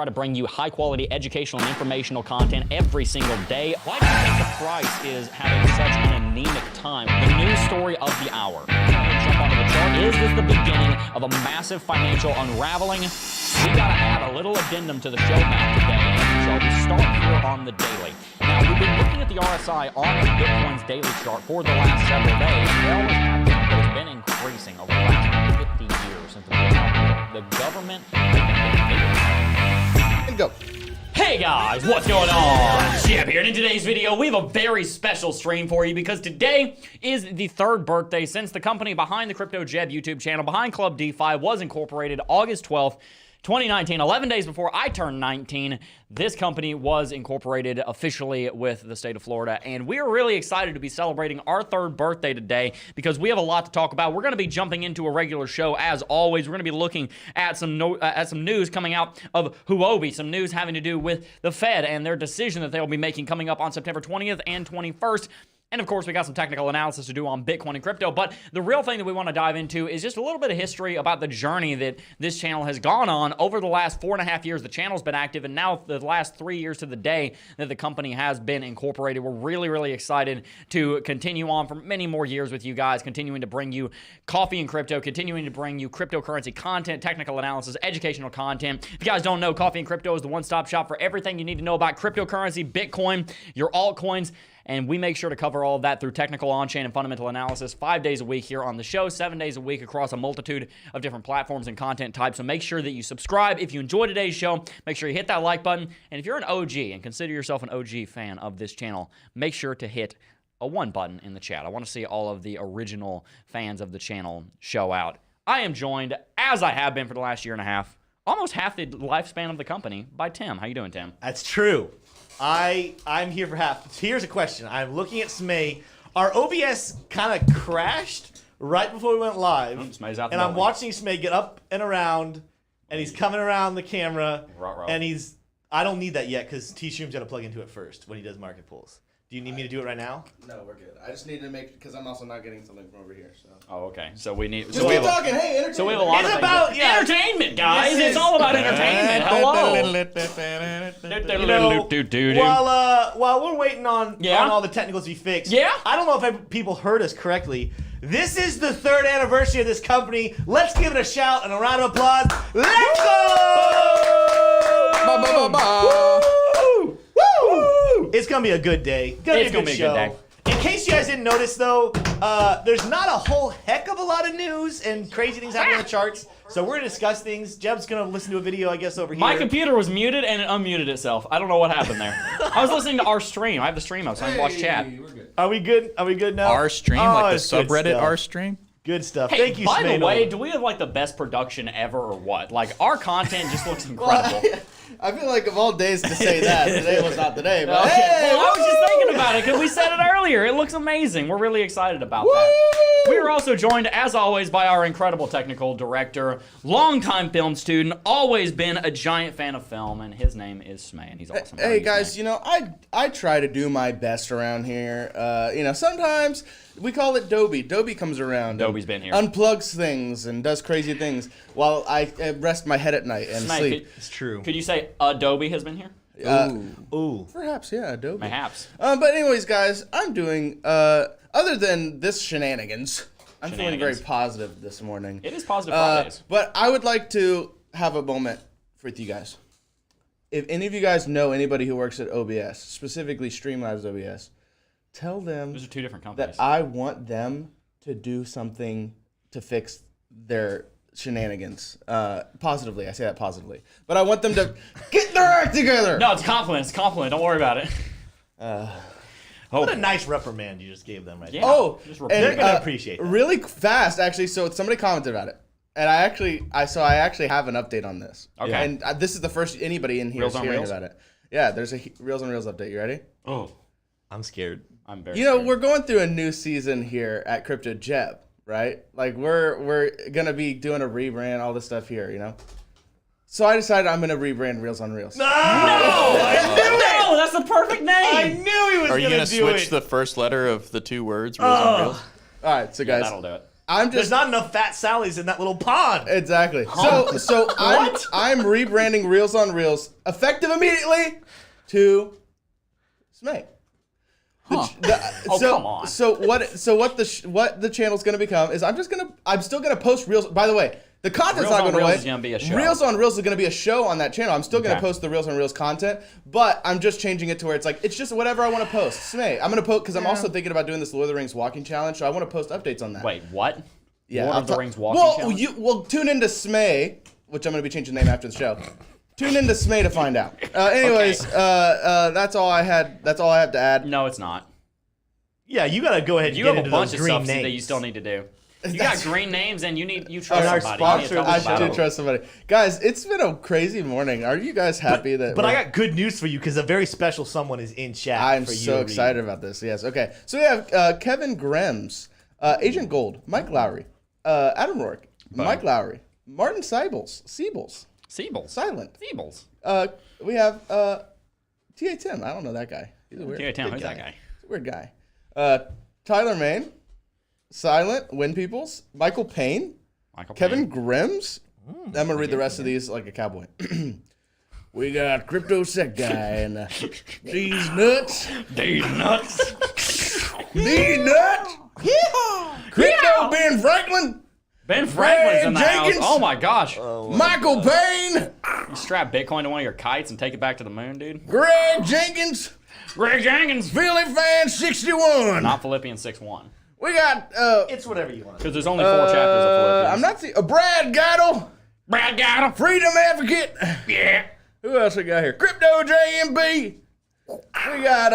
try to bring you high-quality educational and informational content every single day. Why do you think the price is having such an anemic time? The news story of the hour. Jump onto the chart. Is this the beginning of a massive financial unraveling? We gotta add a little addendum to the show map today, so we start here on the daily. Now, we've been looking at the RSI on Bitcoin's daily chart for the last several days. It always has been, but it's been increasing over the last 50 years since the government has been Go. Hey guys, what's going on? Jebb here, and in today's video, we have a very special stream for you because today is the third birthday since the company behind the Crypto Jebb YouTube channel, behind Club DeFi, was incorporated August 12th, 2019, 11 days before I turned 19, this company was incorporated officially with the state of Florida, and we are really excited to be celebrating our third birthday today because we have a lot to talk about. We're going to be jumping into a regular show as always. We're going to be looking at some news coming out of Huobi, some news having to do with the Fed and their decision that they'll be making coming up on September 20th and 21st. And of course, we got some technical analysis to do on Bitcoin and crypto, but the real thing that we want to dive into is just a little bit of history about the journey that this channel has gone on over the last 4.5 years. The channel's been active, and now the last 3 years to the day that the company has been incorporated. We're really, really excited to continue on for many more years with you guys, continuing to bring you coffee and crypto, continuing to bring you cryptocurrency content, technical analysis, educational content. If you guys don't know, Coffee and Crypto is the one-stop shop for everything you need to know about cryptocurrency, Bitcoin, your altcoins, and we make sure to cover all of that through technical on-chain and fundamental analysis 5 days a week here on the show, 7 days a week across a multitude of different platforms and content types. So make sure that you subscribe. If you enjoy today's show, make sure you hit that like button. And if you're an OG and consider yourself an OG fan of this channel, make sure to hit a 1 button in the chat. I want to see all of the original fans of the channel show out. I am joined, as I have been for the last year and a half, almost half the lifespan of the company, by Tim. How you doing, Tim? That's true. I'm here for half. Here's a question. I'm looking at Smay. Our OBS kind of crashed right before we went live. Smay's out and I'm watching Smay get up and around, and he's coming around the camera, and I don't need that yet because T-Shroom's got to plug into it first when he does market pulls. Do you need me to do it right now? No, we're good. I just need to make, because I'm also not getting something from over here. So. Oh, okay. So we need. Just keep talking. Hey, entertainment. So we have a lot it's of about entertainment, guys. It's all about entertainment. Hello. You know, while we're waiting on all the technicals to be fixed, I don't know if people heard us correctly. This is the 3rd anniversary of this company. Let's give it a shout and a round of applause. Let's go! Woo! It's gonna be a good day. It's gonna be a good day. In case you guys didn't notice, though, there's not a whole heck of a lot of news and crazy things happening on the charts. So we're gonna discuss things. Jebb's gonna listen to a video, I guess, over here. My computer was muted and it unmuted itself. I don't know what happened there. I was listening to our stream. I have the stream up, so I can watch chat. We're good. Are we good? Are we good now? R stream, like the subreddit R stream. Good stuff. Hey, Thank you, by Smay. the way, do we have like the best production ever or what? Like our content just looks incredible. I feel like of all days to say that, today was not the day. But Okay. hey, Well, I was just thinking about it because we said it earlier. It looks amazing. We're really excited about that. We are also joined, as always, by our incredible technical director, longtime film student, always been a giant fan of film, and his name is Smay, and he's awesome. Hey guys, you know, I try to do my best around here. You know, sometimes we call it Dobie. Dobie comes around. Dobie's been here. Unplugs things and does crazy things while I rest my head at night and Smay, sleep. It's true. Could you say Adobe has been here? Ooh. Perhaps, yeah, Adobe. Perhaps. But anyways, guys, I'm doing, other than this shenanigans, I'm feeling very positive this morning. It is Positive Fridays. But I would like to have a moment with you guys. If any of you guys know anybody who works at OBS, specifically Streamlabs OBS, tell them Those are two different companies. that I want them to do something to fix their shenanigans. Positively, I say that positively. But I want them to get their act together. No, it's compliment. It's compliment. Don't worry about it. What a nice reprimand you just gave them right Yeah. there. Oh, Just and, They're gonna appreciate that. Really fast, actually. So somebody commented about it, and I actually have an update on this. Okay. And this is the first anybody in here Reels is on hearing Reels? about it. Yeah, there's a Reels on Reels update. You ready? Oh, I'm scared. I'm very You know, scared. we're going through a new season here at Crypto Jebb, right? Like we're gonna be doing a rebrand, all this stuff here, you know. So I decided I'm gonna rebrand Reels on Reels. No! I knew it! No, that's the perfect name. I knew he was Are you gonna gonna do switch it. the first letter of the 2 words? Reels on Reels? All right, so Yeah, guys, that'll do it. There's not enough fat Sallys in that little pond. Exactly. So I'm rebranding Reels on Reels effective immediately to Smay. Huh. Come on. So what the channel's gonna become is I'm still gonna post Reels. By the way, the content's not going away. Reels is gonna be a show. Reels on Reels is gonna be a show on that channel. I'm still gonna post the Reels on Reels content, but I'm just changing it to where it's just whatever I want to post. Smay, I'm gonna post because I'm also thinking about doing this Lord of the Rings walking challenge, so I want to post updates on that. Wait, what? Yeah, Lord of the Rings walking challenge? Tune into Smay, which I'm gonna be changing the name after the show. Tune into Smay to find out. Anyways, that's all I had. That's all I have to add. No, it's not. Yeah, you gotta go ahead and You get have a into bunch those of green stuff names. that you still need to do. You got green names and you trust our somebody. sponsor, I do trust somebody. Guys, it's been a crazy morning. Are you guys happy that? But I got good news for you because a very special someone is in chat. I'm for you so excited about this. Yes. Okay. So we have Kevin Grems, Agent Gold, Mike Lowry, Adam Rourke, Mike Lowry, Martin Siebels, Silent. We have T.A. Tim. I don't know that guy. He's a weird. T.A. Tim, who's that guy? He's a weird guy. Tyler Main, Silent, Win Peoples, Michael Payne, Kevin Grims. I'm gonna read the rest of these like a cowboy. We got Crypto Sec Guy and these nuts. These nuts. These nuts. Crypto Ben Franklin. Ben Franklin's in the Jenkins. house. Oh my gosh. Michael Payne. You strap Bitcoin to one of your kites and take it back to the moon, dude. Greg Jenkins. Greg Jenkins. Philly Fan 61. Not Philippians 6:1. We got It's whatever you want. Because there's only 4 chapters of Philippians. I'm not seeing Brad Gattle. Brad got him. Freedom Advocate. Yeah. Who else we got here? Crypto JMB. We got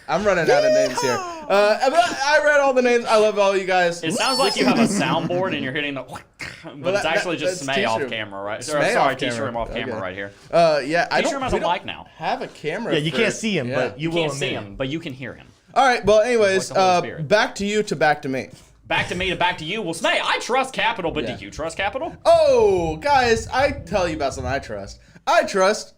I'm running out of names here. I read all the names. I love all you guys. It sounds like you have a soundboard and you're hitting the but it's actually just Smay off camera, right? Sorry, T-Shroom off camera right here. Yeah, I T-Shroom has a mic now. Have a camera. Yeah, you can't see him, but you will can't see him, but you can hear him. All right, well, anyways, Like the Holy Spirit. back to you to back to me. Back to me to back to you. Well, Smay, I trust Capital, but do you trust Capital? Oh, guys, I tell you about something I trust. I trust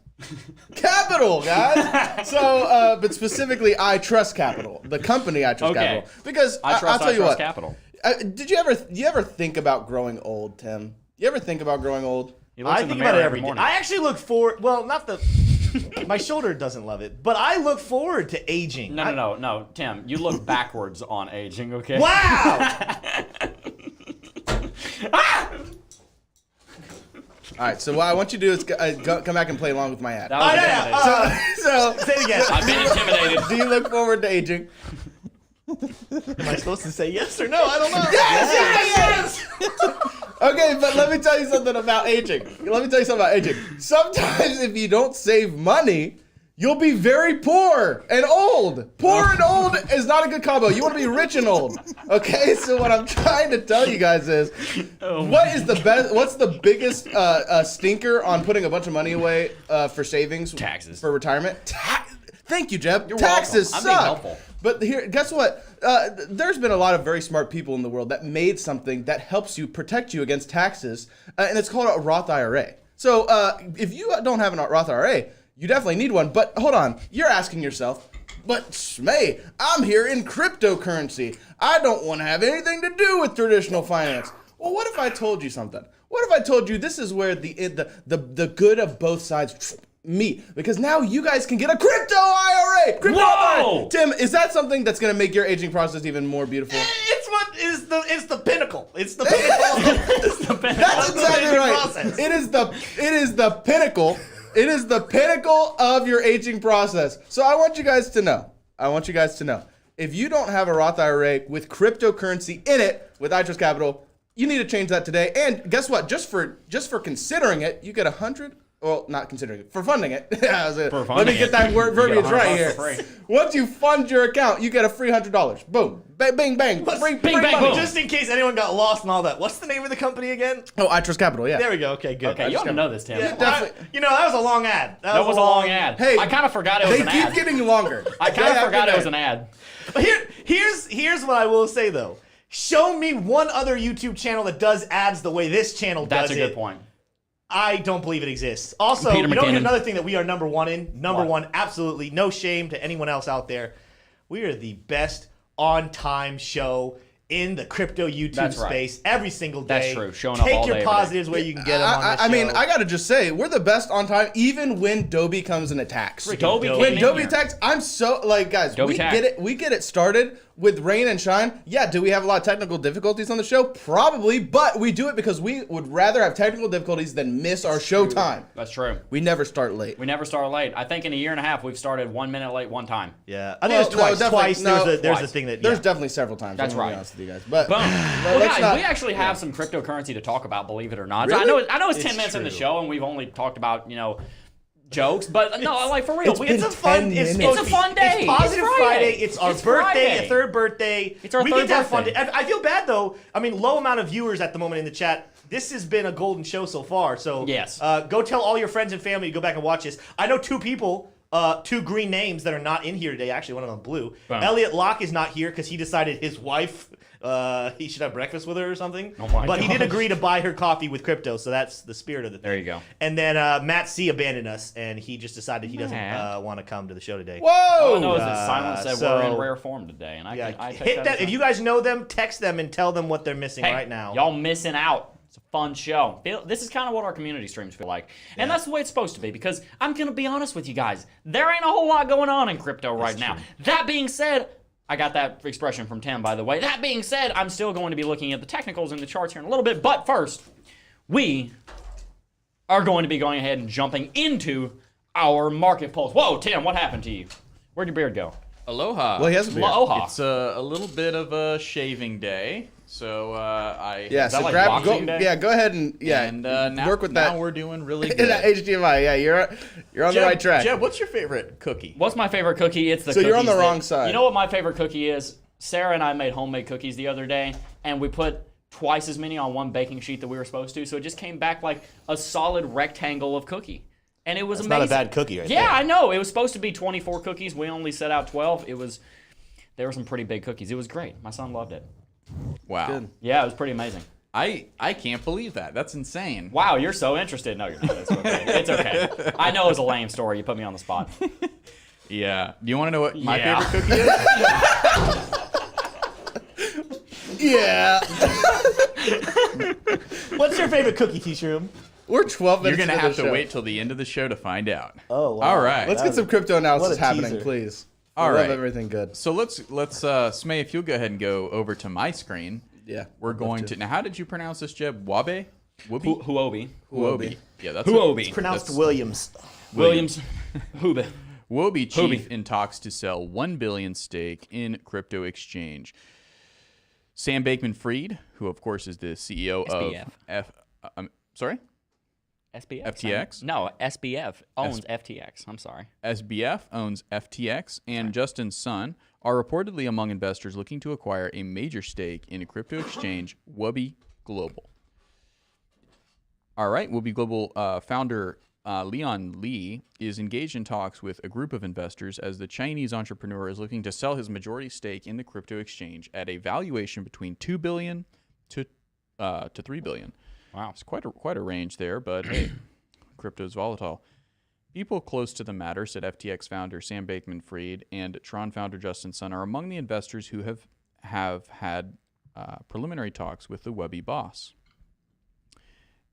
Capital, guys. So, but specifically, I trust Capital, the company I trust Capital, because I'll tell you what. Capital. Did you ever think about growing old, Tim? You ever think about growing old? I think about it every morning. I actually look forward. Well, not the. My shoulder doesn't love it, but I look forward to aging. No, Tim. You look backwards on aging, okay? Wow! All right, so what I want you to do is come back and play along with my ad. That was intimidating. So Say it again. I've been intimidated. do you look forward to aging? Am I supposed to say yes or no? I don't know. Yes! Okay, but let me tell you something about aging. Sometimes if you don't save money, you'll be very poor and old. Poor and old is not a good combo. You want to be rich and old. Okay, so what I'm trying to tell you guys is, what's the biggest stinker on putting a bunch of money away for savings? Taxes. For retirement? Thank you, Jebb. You're Taxes welcome. I'm being suck. helpful. But here, guess what? There's been a lot of very smart people in the world that made something that helps you protect you against taxes, and it's called a Roth IRA. So if you don't have a Roth IRA, you definitely need one. But hold on, you're asking yourself, but Smay, I'm here in cryptocurrency. I don't want to have anything to do with traditional finance. Well, what if I told you something? What if I told you this is where the good of both sides meet? Because now you guys can get a crypto IRA. Whoa! Tim, is that something that's going to make your aging process even more beautiful? It's the pinnacle. It's the pinnacle. That's exactly right. Process. It is the pinnacle. It is the pinnacle of your aging process. So I want you guys to know. If you don't have a Roth IRA with cryptocurrency in it with iTrust Capital, you need to change that today. And guess what? Just for considering it, you get 100. Well, not considering it. For funding it. Let me get that word verbiage right here. Once you fund your account, you get a free $100. Boom. Bang, bang, bang. Free bang, money. boom. Just in case anyone got lost and all that. What's the name of the company again? Oh, iTrust Capital, yeah. There we go. Okay, good. Okay, you ought to know this, Tim. Yeah, Definitely. that was a long ad. That was a long ad. Hey, I kind of forgot it was They an keep ad. getting longer. I kind of forgot it was an ad. But here's what I will say though. Show me one other YouTube channel that does ads the way this channel does it. That's a good point. I don't believe it exists. Also, Peter you know McKinnon. another thing that we are number one in? Number What? one, absolutely no shame to anyone else out there. We are the best on-time show in the crypto YouTube That's right. space every single day. That's true. Showing up Take all your day, every positives where you can get them on the I mean, show. I gotta just say, we're the best on time, even when Dobie comes and attacks. Dobie When getting in Dobie here. attacks, I'm so like, guys, Dobie we tack. get it. We get it started with rain and shine. Yeah, do we have a lot of technical difficulties on the show? Probably, but we do it because we would rather have technical difficulties than miss our show time. That's true. We never start late. We never start late. I think in a year and a half, we've started 1 minute late one time. Yeah, I think it was twice. definitely- Twice. no, There's twice. a thing that. There's Yeah. definitely several times. That's I'm gonna be right. honest with you guys, but Boom. Well, let's guys, not- we actually have some cryptocurrency to talk about, believe it or not. Really? I know it's 10 It's minutes in the true. show, and we've only talked about, jokes, but no, like for real. it's we- been It's a fun. 10 It's, minutes. supposed It's a to be- fun day. It's Positive It's Friday. Friday. It's our It's birthday, Friday. a third birthday. It's our we third get to have fun. birthday. I feel bad though. I mean, low amount of viewers at the moment in the chat. This has been a golden show so far. So Yes. go tell all your friends and family to go back and watch this. I know two people. Two green names that are not in here today. Actually, one of them blue. Boom. Elliot Locke is not here because he decided his wife, he should have breakfast with her or something. Oh my but he did gosh. agree to buy her coffee with crypto, so that's the spirit of the thing. There you go. And then Matt C abandoned us, and he just decided he doesn't Matt. want to come to the show today. Whoa! All I know is that Silence said we're in so- rare form today, and I Yeah, take hit that that. as If a- you guys know them, text them and tell them what they're missing Hey, right now. y'all missing out. It's a fun show. This is kind of what our community streams feel like. And that's the way it's supposed to be, because I'm going to be honest with you guys. There ain't a whole lot going on in crypto right now. That being said, I got that expression from Tim, by the way. That being said, I'm still going to be looking at the technicals and the charts here in a little bit. But first, we are going to be going ahead and jumping into our market pulse. Whoa, Tim, what happened to you? Where'd your beard go? Aloha. Well, he has a beard. Aloha. It's a little bit of a shaving day, so I Yeah, Is that so like grab, Boxing Day? go ahead and now, work with now that. we're doing really In good. that HDMI, yeah, you're on the right track. Jeb, what's your favorite cookie? What's my favorite cookie? It's the So you're on the cookies wrong side. You know what my favorite cookie is? Sarah and I made homemade cookies the other day, and we put twice as many on one baking sheet that we were supposed to, so it just came back like a solid rectangle of cookie. And it was It's amazing. not a bad cookie right Yeah, there. I know. It was supposed to be 24 cookies. We only set out 12. There were some pretty big cookies. It was great. My son loved it. Wow. Good. Yeah, it was pretty amazing. I can't believe that. That's insane. Wow, you're so interested. No, you're not. It's okay. It's okay. I know it was a lame story. You put me on the spot. Yeah. Do you want to know what my Yeah. favorite cookie is? Yeah, What's your favorite cookie, T-Shroom? we're 12 You're minutes gonna into have the to show. wait till the end of the show to find out. Oh, wow. All right. Let's get some crypto analysis what a happening, teaser. please. All I right. love everything good. So let's Smay, if you'll go ahead and go over to my screen. Yeah, We're going to now. How did you pronounce this, Jeb? Wabe? Whoopi? Huobi. Huobi. Yeah, that's Huobi. Pronounced Williams. Williams. Hube. Wobi chief Huobi. in talks to sell 1 billion stake in crypto exchange. Sam Bankman-Fried, who of course is the CEO SBF. of sorry, SBF? FTX? No, SBF owns FTX. I'm sorry. SBF owns FTX, and Justin Sun are reportedly among investors looking to acquire a major stake in a crypto exchange, Wubby Global. All right, Wubby Global founder Leon Lee is engaged in talks with a group of investors as the Chinese entrepreneur is looking to sell his majority stake in the crypto exchange at a valuation between $2 billion to $3 billion. Wow. It's quite a range there, but hey, crypto is volatile. People close to the matter, said FTX founder Sam Bankman-Fried and Tron founder Justin Sun, are among the investors who have had preliminary talks with the Webby boss.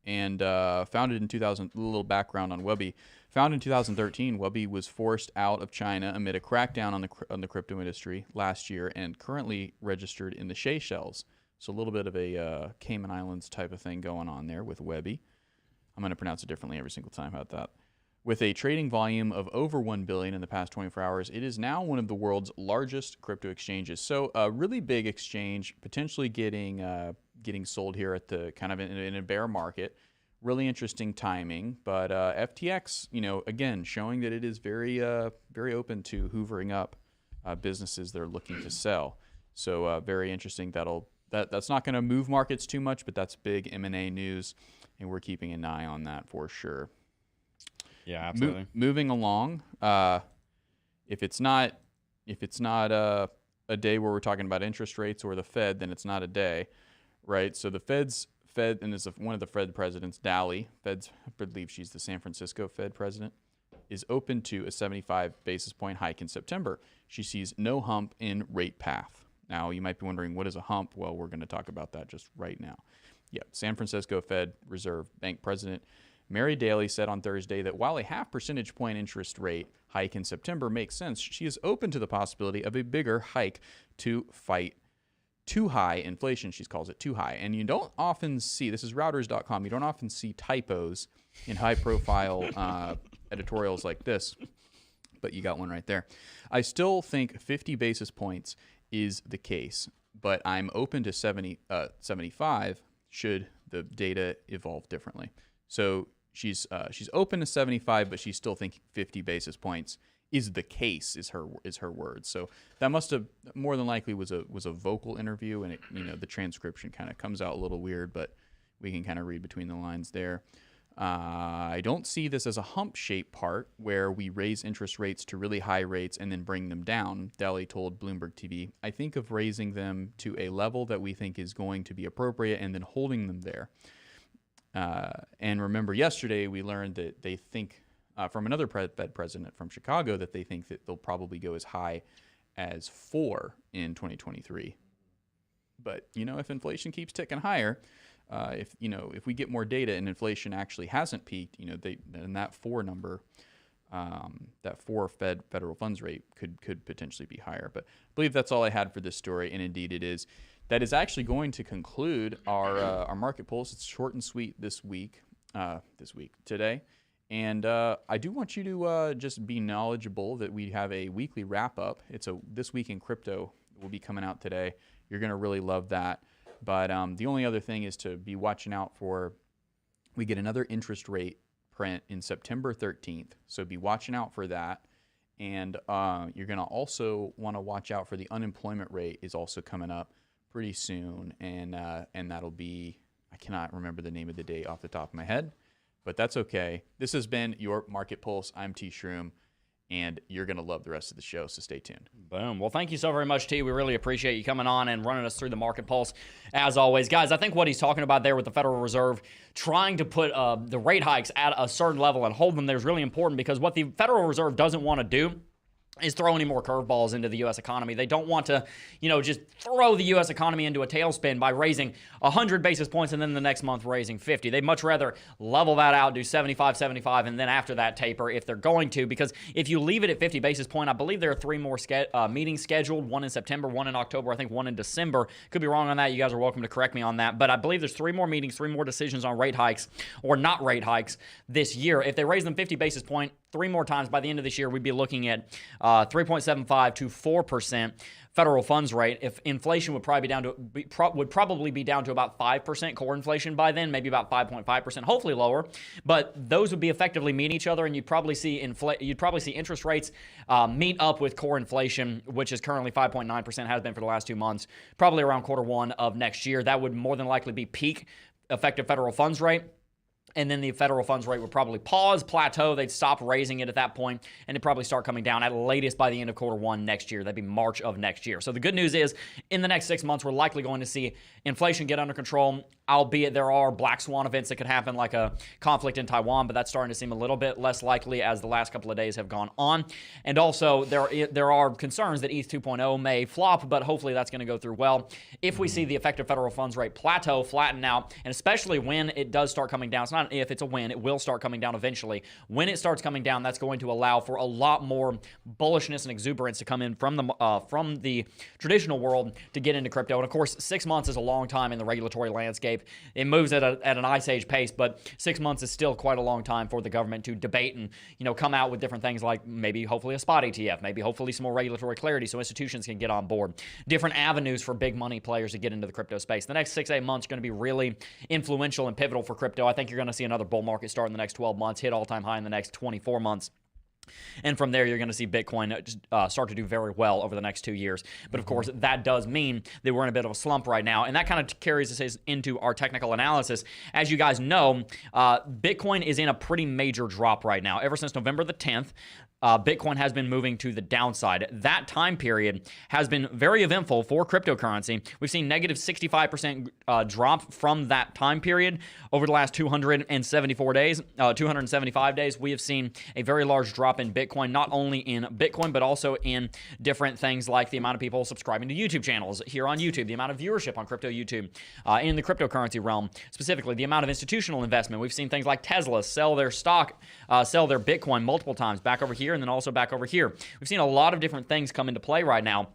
And founded in 2000, a little background on Webby. Founded in 2013, Webby was forced out of China amid a crackdown on the crypto industry last year, and currently registered in the Seychelles. So a little bit of a Cayman Islands type of thing going on there with Webby. I'm going to pronounce it differently every single time. How about that? With a trading volume of over 1 billion in the past 24 hours, it is now one of the world's largest crypto exchanges. So a really big exchange, potentially getting sold here at the kind of in a bear market. Really interesting timing, but FTX, again, showing that it is very open to hoovering up businesses they're looking to sell. So very interesting. That's not going to move markets too much, but that's big M&A news, and we're keeping an eye on that for sure. Yeah, absolutely. Moving along, if it's not a day where we're talking about interest rates or the Fed, then it's not a day, right? So the Fed, and this is one of the Fed presidents, Dali, I believe she's the San Francisco Fed president, is open to a 75 basis point hike in September. She sees no hump in rate path. Now, you might be wondering, what is a hump? Well, we're going to talk about that just right now. Yeah, San Francisco Fed Reserve Bank President Mary Daly said on Thursday that while a half percentage point interest rate hike in September makes sense, she is open to the possibility of a bigger hike to fight too high inflation. She calls it too high. And you don't often see, this is Routers.com, you don't often see typos in high-profile editorials like this, but you got one right there. I still think 50 basis points is the case, but I'm open to 75 should the data evolve differently. So she's open to 75, but she's still thinking 50 basis points is the case, is her words. So that must have more than likely was a vocal interview, and it, the transcription kind of comes out a little weird, but we can kind of read between the lines there. I don't see this as a hump shape part where we raise interest rates to really high rates and then bring them down, Daly told Bloomberg TV. I think of raising them to a level that we think is going to be appropriate and then holding them there. And remember, yesterday we learned that they think from another Fed president from Chicago that they think that they'll probably go as high as 4 in 2023. But if inflation keeps ticking higher, if we get more data and inflation actually hasn't peaked, then that 4 number, that 4 federal funds rate could potentially be higher. But I believe that's all I had for this story, and indeed it is. That is actually going to conclude our market pulse. It's short and sweet today. And I do want you to just be knowledgeable that we have a weekly wrap-up. It's This Week in Crypto will be coming out today. You're going to really love that. But the only other thing is to be watching out for, we get another interest rate print in September 13th. So be watching out for that. And you're going to also want to watch out for the unemployment rate is also coming up pretty soon. And that'll be, I cannot remember the name of the day off the top of my head, but that's okay. This has been your Market Pulse. I'm T. Shroom, and you're going to love the rest of the show, so stay tuned. Boom. Well, thank you so very much, T. We really appreciate you coming on and running us through the Market Pulse, as always. Guys, I think what he's talking about there with the Federal Reserve trying to put the rate hikes at a certain level and hold them there is really important, because what the Federal Reserve doesn't want to do is throw any more curveballs into the U.S. economy. They don't want to, just throw the U.S. economy into a tailspin by raising 100 basis points and then the next month raising 50. They'd much rather level that out, do 75, and then after that taper if they're going to, because if you leave it at 50 basis point, I believe there are 3 more meetings scheduled, one in September, one in October, I think one in December. Could be wrong on that. You guys are welcome to correct me on that, but I believe there's 3 more meetings, 3 more decisions on rate hikes or not rate hikes this year. If they raise them 50 basis point 3 more times by the end of this year, we'd be looking at 3.75 to 4% federal funds rate. If inflation would probably be down to about 5% core inflation by then, maybe about 5.5%, hopefully lower. But those would be effectively meeting each other, and you'd probably see interest rates meet up with core inflation, which is currently 5.9%, has been for the last 2 months, probably around Q1 of next year. That would more than likely be peak effective federal funds rate. And then the federal funds rate would probably plateau. They'd stop raising it at that point, and it'd probably start coming down at latest by the end of Q1 next year. That'd be March of next year. So the good news is, in the next 6 months, we're likely going to see inflation get under control, albeit there are black swan events that could happen, like a conflict in Taiwan, but that's starting to seem a little bit less likely as the last couple of days have gone on. And also, there are concerns that ETH 2.0 may flop, but hopefully that's going to go through well. If we see the effective federal funds rate plateau, flatten out, and especially when it does start coming down, it's not if, it's a when, it will start coming down eventually. When it starts coming down, that's going to allow for a lot more bullishness and exuberance to come in from the traditional world to get into crypto. And of course, 6 months is a long time in the regulatory landscape. It moves at an ice age pace, but 6 months is still quite a long time for the government to debate and come out with different things, like maybe hopefully a spot ETF, maybe hopefully some more regulatory clarity so institutions can get on board. Different avenues for big money players to get into the crypto space. The next 6-8 months are going to be really influential and pivotal for crypto. I think you're going to see another bull market start in the next 12 months, hit all-time high in the next 24 months. And from there, you're going to see Bitcoin start to do very well over the next 2 years. But of course, that does mean that we're in a bit of a slump right now. And that kind of carries us into our technical analysis. As you guys know, Bitcoin is in a pretty major drop right now. Ever since November the 10th, Bitcoin has been moving to the downside. That time period has been very eventful for cryptocurrency. We've seen negative 65% drop from that time period over the last 275 days. We have seen a very large drop in Bitcoin, not only in Bitcoin, but also in different things like the amount of people subscribing to YouTube channels here on YouTube, the amount of viewership on crypto YouTube, in the cryptocurrency realm, specifically the amount of institutional investment. We've seen things like Tesla sell their stock, sell their Bitcoin multiple times back over here and then also back over here. We've seen a lot of different things come into play right now.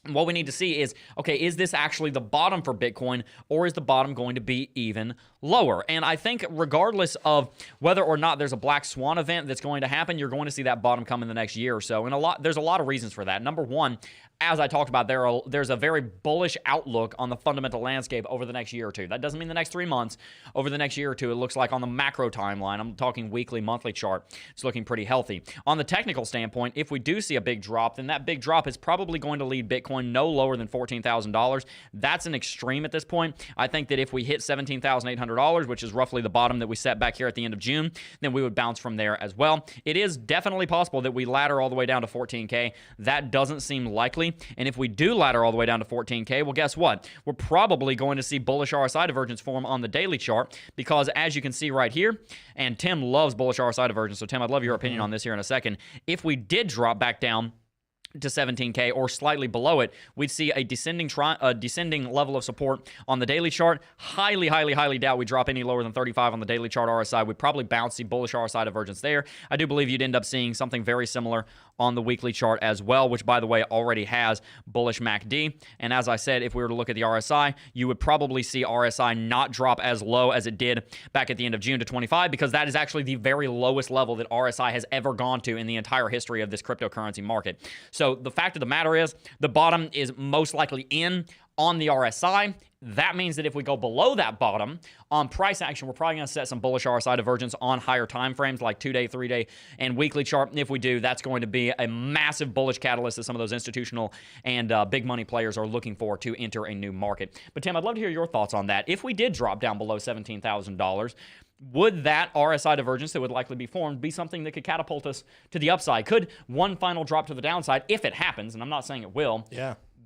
What we need to see is, okay, is this actually the bottom for Bitcoin, or is the bottom going to be even lower? And I think regardless of whether or not there's a black swan event that's going to happen, you're going to see that bottom come in the next year or so. And there's a lot of reasons for that. Number one, as I talked about, there's a very bullish outlook on the fundamental landscape over the next year or two. That doesn't mean the next 3 months. Over the next year or two, it looks like on the macro timeline, I'm talking weekly, monthly chart, it's looking pretty healthy. On the technical standpoint, if we do see a big drop, then that big drop is probably going to lead Bitcoin no lower than $14,000. That's an extreme at this point. I think that if we hit $17,800, which is roughly the bottom that we set back here at the end of June, then we would bounce from there as well. It is definitely possible that we ladder all the way down to 14K. That doesn't seem likely. And if we do ladder all the way down to 14K, well, guess what? We're probably going to see bullish RSI divergence form on the daily chart, because as you can see right here, and Tim loves bullish RSI divergence, so Tim, I'd love your opinion on this here in a second. If we did drop back down to 17K or slightly below it, we'd see a descending level of support on the daily chart. Highly doubt we drop any lower than 35 on the daily chart RSI. We'd probably bounce, see bullish RSI divergence there. I do believe you'd end up seeing something very similar on the weekly chart as well, which, by the way, already has bullish MACD. And as I said, if we were to look at the RSI, you would probably see RSI not drop as low as it did back at the end of June to 25, because that is actually the very lowest level that RSI has ever gone to in the entire history of this cryptocurrency market. So the fact of the matter is, the bottom is most likely in on the RSI. That means that if we go below that bottom on price action, we're probably going to set some bullish RSI divergence on higher time frames like 2-day, 3-day, and weekly chart. If we do, that's going to be a massive bullish catalyst that some of those institutional and big money players are looking for to enter a new market. But Tim, I'd love to hear your thoughts on that. If we did drop down below $17,000, would that RSI divergence that would likely be formed be something that could catapult us to the upside? Could one final drop to the downside, if it happens, and I'm not saying it will,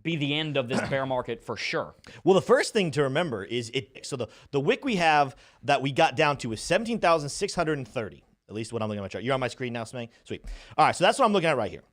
be the end of this bear market for sure? Well, the first thing to remember is so the wick we have that we got down to is 17,630. At least what I'm looking at my chart. You're on my screen now, Smay? Sweet. All right, so that's what I'm looking at right here.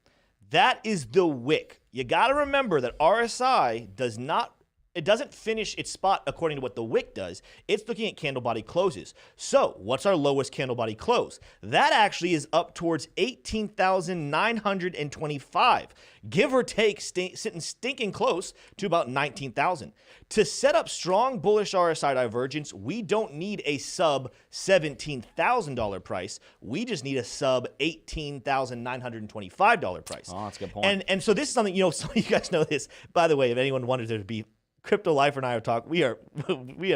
That is the wick. You got to remember that RSI doesn't finish its spot according to what the wick does. It's looking at candle body closes. So what's our lowest candle body close? That actually is up towards 18,925, give or take, sitting stinking close to about 19,000. To set up strong bullish RSI divergence, we don't need a sub $17,000 price. We just need a sub $18,925 price. Oh, that's a good point. And so this is something, some of you guys know this. By the way, if anyone wanted to be Crypto Lifer and I have talked. We have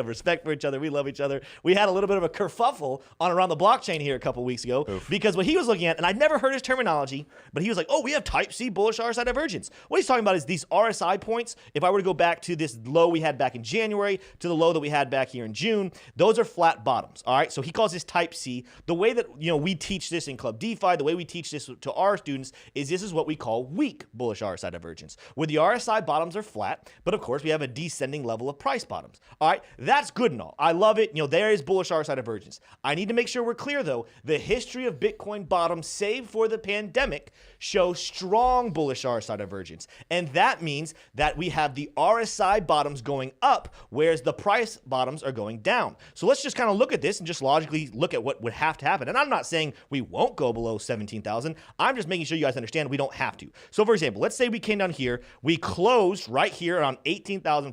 respect for each other. We love each other. We had a little bit of a kerfuffle on Around the Blockchain here a couple weeks ago because what he was looking at, and I'd never heard his terminology, but he was like, oh, we have type C bullish RSI divergence. What he's talking about is these RSI points. If I were to go back to this low we had back in January to the low that we had back here in June, those are flat bottoms. All right. So he calls this type C. The way that we teach this in Club DeFi, the way we teach this to our students is this is what we call weak bullish RSI divergence, where the RSI bottoms are flat, but of course we have a descending level of price bottoms. All right, that's good and all. I love it. There is bullish RSI divergence. I need to make sure we're clear though. The history of Bitcoin bottoms, save for the pandemic, show strong bullish RSI divergence, and that means that we have the RSI bottoms going up, whereas the price bottoms are going down. So let's just kind of look at this and just logically look at what would have to happen. And I'm not saying we won't go below 17,000. I'm just making sure you guys understand we don't have to. So for example, let's say we came down here, we closed right here around 18,500.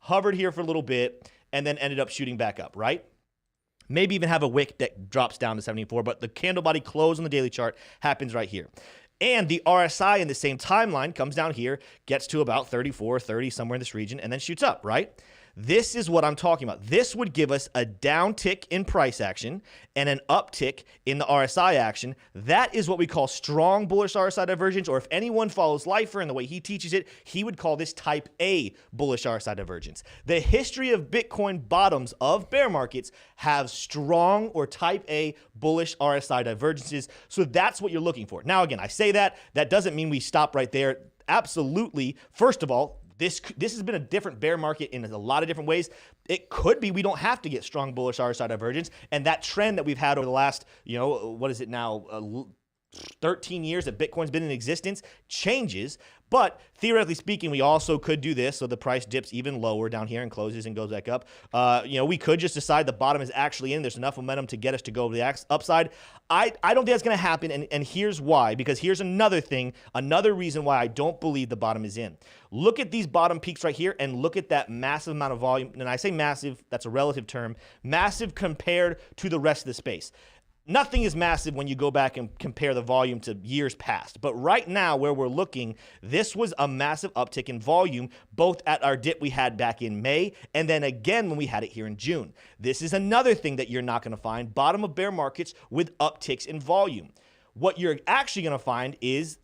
Hovered here for a little bit, and then ended up shooting back up, right? Maybe even have a wick that drops down to 74, but the candle body close on the daily chart happens right here. And the RSI in the same timeline comes down here, gets to about 34, 30, somewhere in this region, and then shoots up, right? This is what I'm talking about. This would give us a downtick in price action and an uptick in the RSI action. That is what we call strong bullish RSI divergence, or if anyone follows Lifer and the way he teaches it, he would call this type A bullish RSI divergence. The history of Bitcoin bottoms of bear markets have strong or type A bullish RSI divergences. So that's what you're looking for. Now, again, I say that doesn't mean we stop right there. Absolutely. First of all, this has been a different bear market in a lot of different ways. It could be we don't have to get strong bullish RSI divergence, and that trend that we've had over the last, what is it now, 13 years that Bitcoin's been in existence changes. But theoretically speaking, we also could do this so the price dips even lower down here and closes and goes back up. We could just decide the bottom is actually in. There's enough momentum to get us to go to the upside. I don't think that's going to happen, and here's why. Because here's another thing, another reason why I don't believe the bottom is in. Look at these bottom peaks right here and look at that massive amount of volume. And I say massive, that's a relative term. Massive compared to the rest of the space. Nothing is massive when you go back and compare the volume to years past. But right now, where we're looking, this was a massive uptick in volume, both at our dip we had back in May, and then again when we had it here in June. This is another thing that you're not going to find, bottom of bear markets with upticks in volume. What you're actually going to find is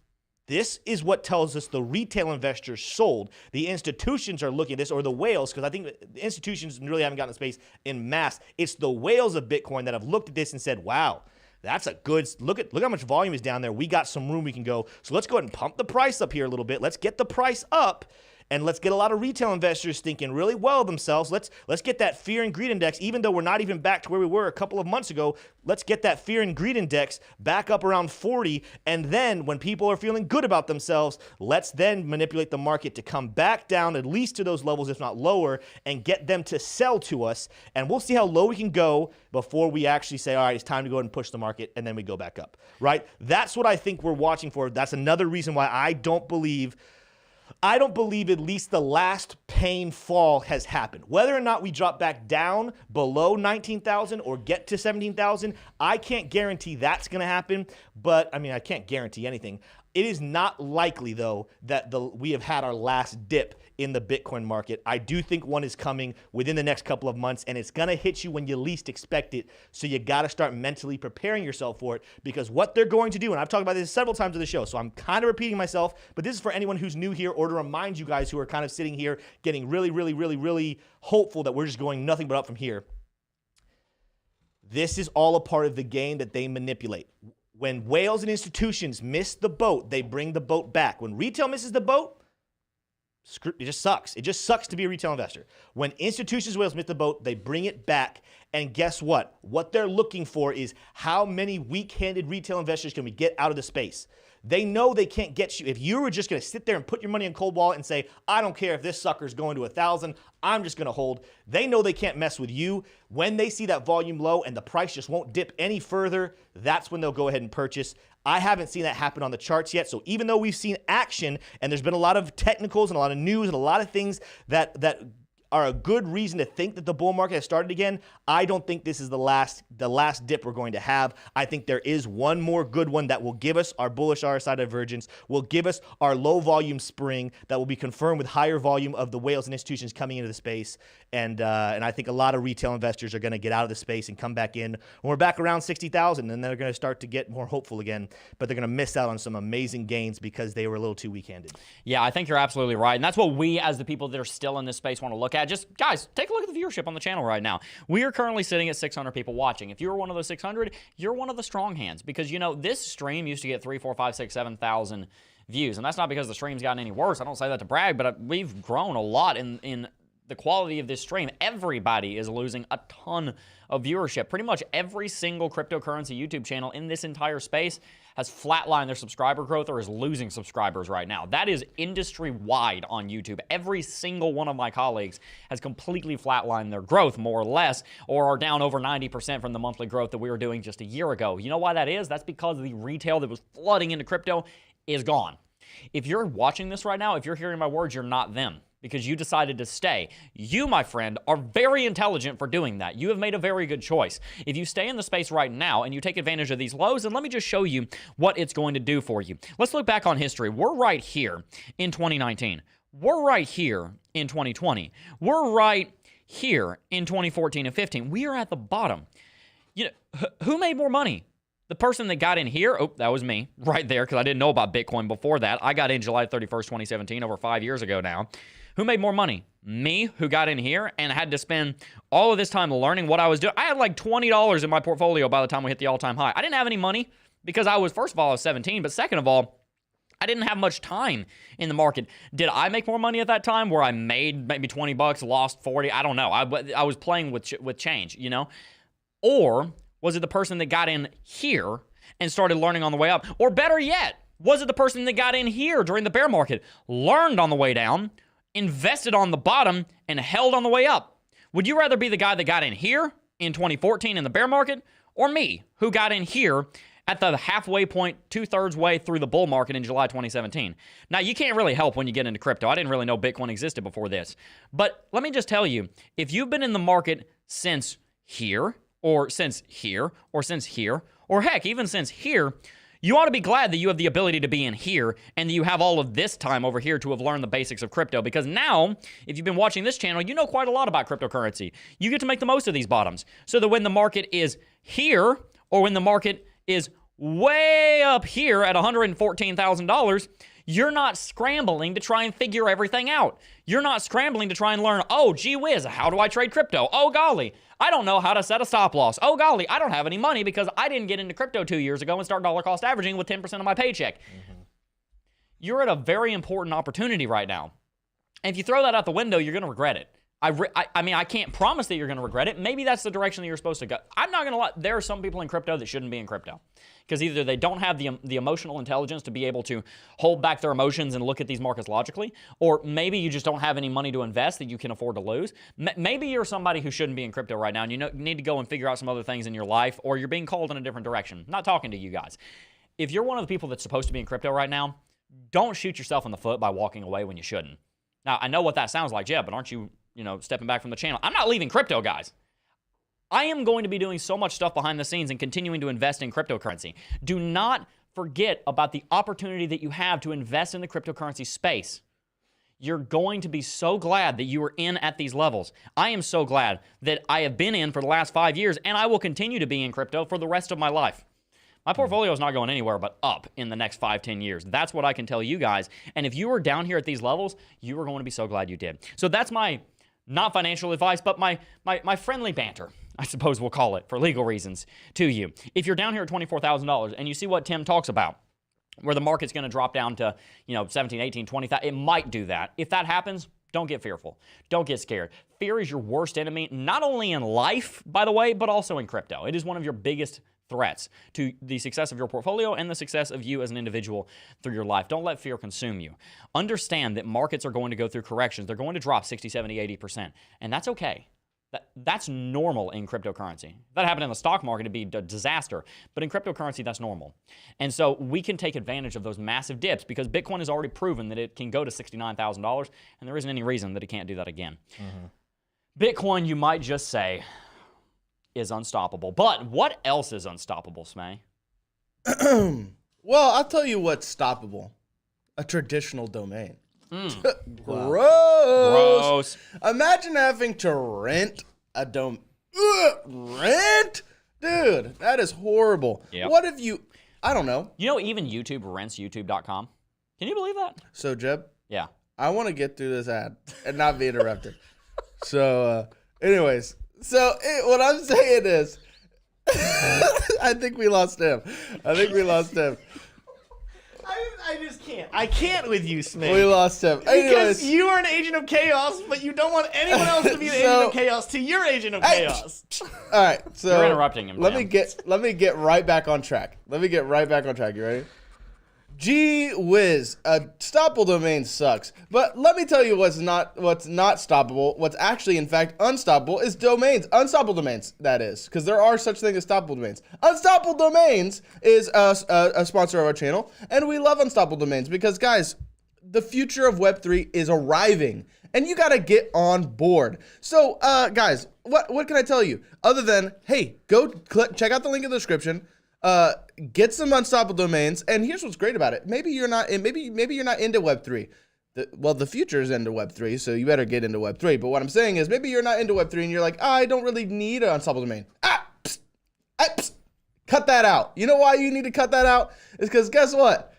this is what tells us the retail investors sold. The institutions are looking at this, or the whales, because I think the institutions really haven't gotten the space in mass. It's the whales of Bitcoin that have looked at this and said, wow, that's a good, look how much volume is down there. We got some room we can go. So let's go ahead and pump the price up here a little bit. Let's get the price up. And let's get a lot of retail investors thinking really well of themselves. Let's get that fear and greed index, even though we're not even back to where we were a couple of months ago. Let's get that fear and greed index back up around 40. And then when people are feeling good about themselves, let's then manipulate the market to come back down at least to those levels, if not lower, and get them to sell to us. And we'll see how low we can go before we actually say, all right, it's time to go ahead and push the market, and then we go back up, right? That's what I think we're watching for. That's another reason why I don't believe at least the last pain fall has happened. Whether or not we drop back down below 19,000 or get to 17,000, I can't guarantee that's going to happen. But, I mean, I can't guarantee anything. It is not likely, though, that we have had our last dip in the Bitcoin market. I do think one is coming within the next couple of months, and it's going to hit you when you least expect it. So you got to start mentally preparing yourself for it, because what they're going to do, and I've talked about this several times on the show, so I'm kind of repeating myself, but this is for anyone who's new here, or to remind you guys who are kind of sitting here getting really, really, really, really hopeful that we're just going nothing but up from here. This is all a part of the game that they manipulate. When whales and institutions miss the boat, they bring the boat back. When retail misses the boat, it just sucks. It just sucks to be a retail investor. When institutions, whales miss the boat, they bring it back. And guess what? What they're looking for is how many weak-handed retail investors can we get out of the space. They know they can't get you. If you were just going to sit there and put your money in cold wallet and say, I don't care if this sucker's going to 1,000, I'm just going to hold. They know they can't mess with you. When they see that volume low and the price just won't dip any further, that's when they'll go ahead and purchase. I haven't seen that happen on the charts yet. So even though we've seen action and there's been a lot of technicals and a lot of news and a lot of things that are a good reason to think that the bull market has started again, I don't think this is the last dip we're going to have. I think there is one more good one that will give us our bullish RSI divergence, will give us our low volume spring that will be confirmed with higher volume of the whales and institutions coming into the space. And I think a lot of retail investors are going to get out of the space and come back in when we're back around 60,000, and they're going to start to get more hopeful again, but they're going to miss out on some amazing gains because they were a little too weak-handed. Yeah, I think you're absolutely right. And that's what we, as the people that are still in this space, want to look at. Just, guys, take a look at the viewership on the channel right now. We are currently sitting at 600 people watching. If you're one of those 600, you're one of the strong hands, because, you know, this stream used to get 3, 4, 5, 6, 7,000 views. And that's not because the stream's gotten any worse. I don't say that to brag, but we've grown a lot in the quality of this stream. Everybody is losing a ton of viewership. Pretty much every single cryptocurrency YouTube channel in this entire space has flatlined their subscriber growth or is losing subscribers right now. That is industry-wide on YouTube. Every single one of my colleagues has completely flatlined their growth, more or less, or are down over 90% from the monthly growth that we were doing just a year ago. You know why that is? That's because the retail that was flooding into crypto is gone. If you're watching this right now, if you're hearing my words, you're not them, because you decided to stay. You, my friend, are very intelligent for doing that. You have made a very good choice. If you stay in the space right now and you take advantage of these lows, then let me just show you what it's going to do for you. Let's look back on history. We're right here in 2019. We're right here in 2020. We're right here in 2014 and 15. We are at the bottom. You know, who made more money? The person that got in here, oh, that was me right there because I didn't know about Bitcoin before that. I got in July 31st, 2017, over 5 years ago now. Who made more money? Me, who got in here and had to spend all of this time learning what I was doing. I had like $20 in my portfolio by the time we hit the all-time high. I didn't have any money because I was, first of all, I was 17, but second of all, I didn't have much time in the market. Did I make more money at that time where I made maybe 20 bucks, lost 40? I don't know. I was playing with change, you know? Or was it the person that got in here and started learning on the way up? Or better yet, was it the person that got in here during the bear market, learned on the way down, invested on the bottom, and held on the way up? Would you rather be the guy that got in here in 2014 in the bear market, or me, who got in here at the halfway point, 2/3 way through the bull market in July 2017? Now, you can't really help when you get into crypto. I didn't really know Bitcoin existed before this. But let me just tell you, if you've been in the market since here, or since here, or since here, or heck, even since here, you ought to be glad that you have the ability to be in here and that you have all of this time over here to have learned the basics of crypto, because now, if you've been watching this channel, you know quite a lot about cryptocurrency. You get to make the most of these bottoms so that when the market is here, or when the market is way up here at $114,000, you're not scrambling to try and figure everything out. You're not scrambling to try and learn, oh, gee whiz, how do I trade crypto? Oh, golly, I don't know how to set a stop loss. Oh, golly, I don't have any money because I didn't get into crypto 2 years ago and start dollar cost averaging with 10% of my paycheck. You're at a very important opportunity right now. And if you throw that out the window, you're going to regret it. I mean, I can't promise that you're going to regret it. Maybe that's the direction that you're supposed to go. I'm not going to lie. There are some people in crypto that shouldn't be in crypto because either they don't have the emotional intelligence to be able to hold back their emotions and look at these markets logically, or maybe you just don't have any money to invest that you can afford to lose. Maybe you're somebody who shouldn't be in crypto right now and you need to go and figure out some other things in your life, or you're being called in a different direction. I'm not talking to you guys. If you're one of the people that's supposed to be in crypto right now, don't shoot yourself in the foot by walking away when you shouldn't. Now, I know what that sounds like, Jebb, but aren't you stepping back from the channel? I'm not leaving crypto, guys. I am going to be doing so much stuff behind the scenes and continuing to invest in cryptocurrency. Do not forget about the opportunity that you have to invest in the cryptocurrency space. You're going to be so glad that you were in at these levels. I am so glad that I have been in for the last 5 years, and I will continue to be in crypto for the rest of my life. My portfolio is not going anywhere but up in the next 5-10 years. That's what I can tell you guys. And if you were down here at these levels, you are going to be so glad you did. So that's my not financial advice, but my friendly banter, I suppose we'll call it, for legal reasons, to you. If you're down here at $24,000 and you see what Tim talks about, where the market's going to drop down to 17, 18, 20,000, it might do that. If that happens, don't get fearful. Don't get scared. Fear is your worst enemy, not only in life, by the way, but also in crypto. It is one of your biggest threats to the success of your portfolio and the success of you as an individual through your life. Don't let fear consume you. Understand that markets are going to go through corrections. They're going to drop 60, 70, 80%, and that's okay. That's normal in cryptocurrency. If that happened in the stock market, it'd be a disaster. But in cryptocurrency, that's normal. And so we can take advantage of those massive dips because Bitcoin has already proven that it can go to $69,000, and there isn't any reason that it can't do that again. Bitcoin, you might just say, is unstoppable. But what else is unstoppable, Smay? Well, I'll tell you what's stoppable. A traditional domain. Gross. Imagine having to rent a domain. Rent? Dude, that is horrible. Yep. What if you, I don't know. Even YouTube rents YouTube.com. Can you believe that? So, Jebb? Yeah. I want to get through this ad and not be interrupted. Anyways. So, what I'm saying is, I think we lost him. I just can't. I can't with you, Smay. We lost him. Because you are an agent of chaos, but you don't want anyone else to be an agent of chaos to your agent of chaos. All right, so you're interrupting him. Let me get right back on track. You ready? Gee whiz, a stoppable domain sucks. But let me tell you what's not stoppable. What's actually, in fact, unstoppable is domains. Unstoppable domains, that is. Because there are such things as stoppable domains. Unstoppable Domains is a sponsor of our channel. And we love Unstoppable Domains because, guys, the future of Web3 is arriving. And you got to get on board. So, guys, what can I tell you? Other than, hey, go check out the link in the description. Get some unstoppable domains, and here's what's great about it. Maybe you're not into Web3. the future is into Web3, so you better get into Web3. But what I'm saying is maybe you're not into Web3 and you're like, I don't really need an unstoppable domain. Cut that out. You know why you need to cut that out? It's because guess what?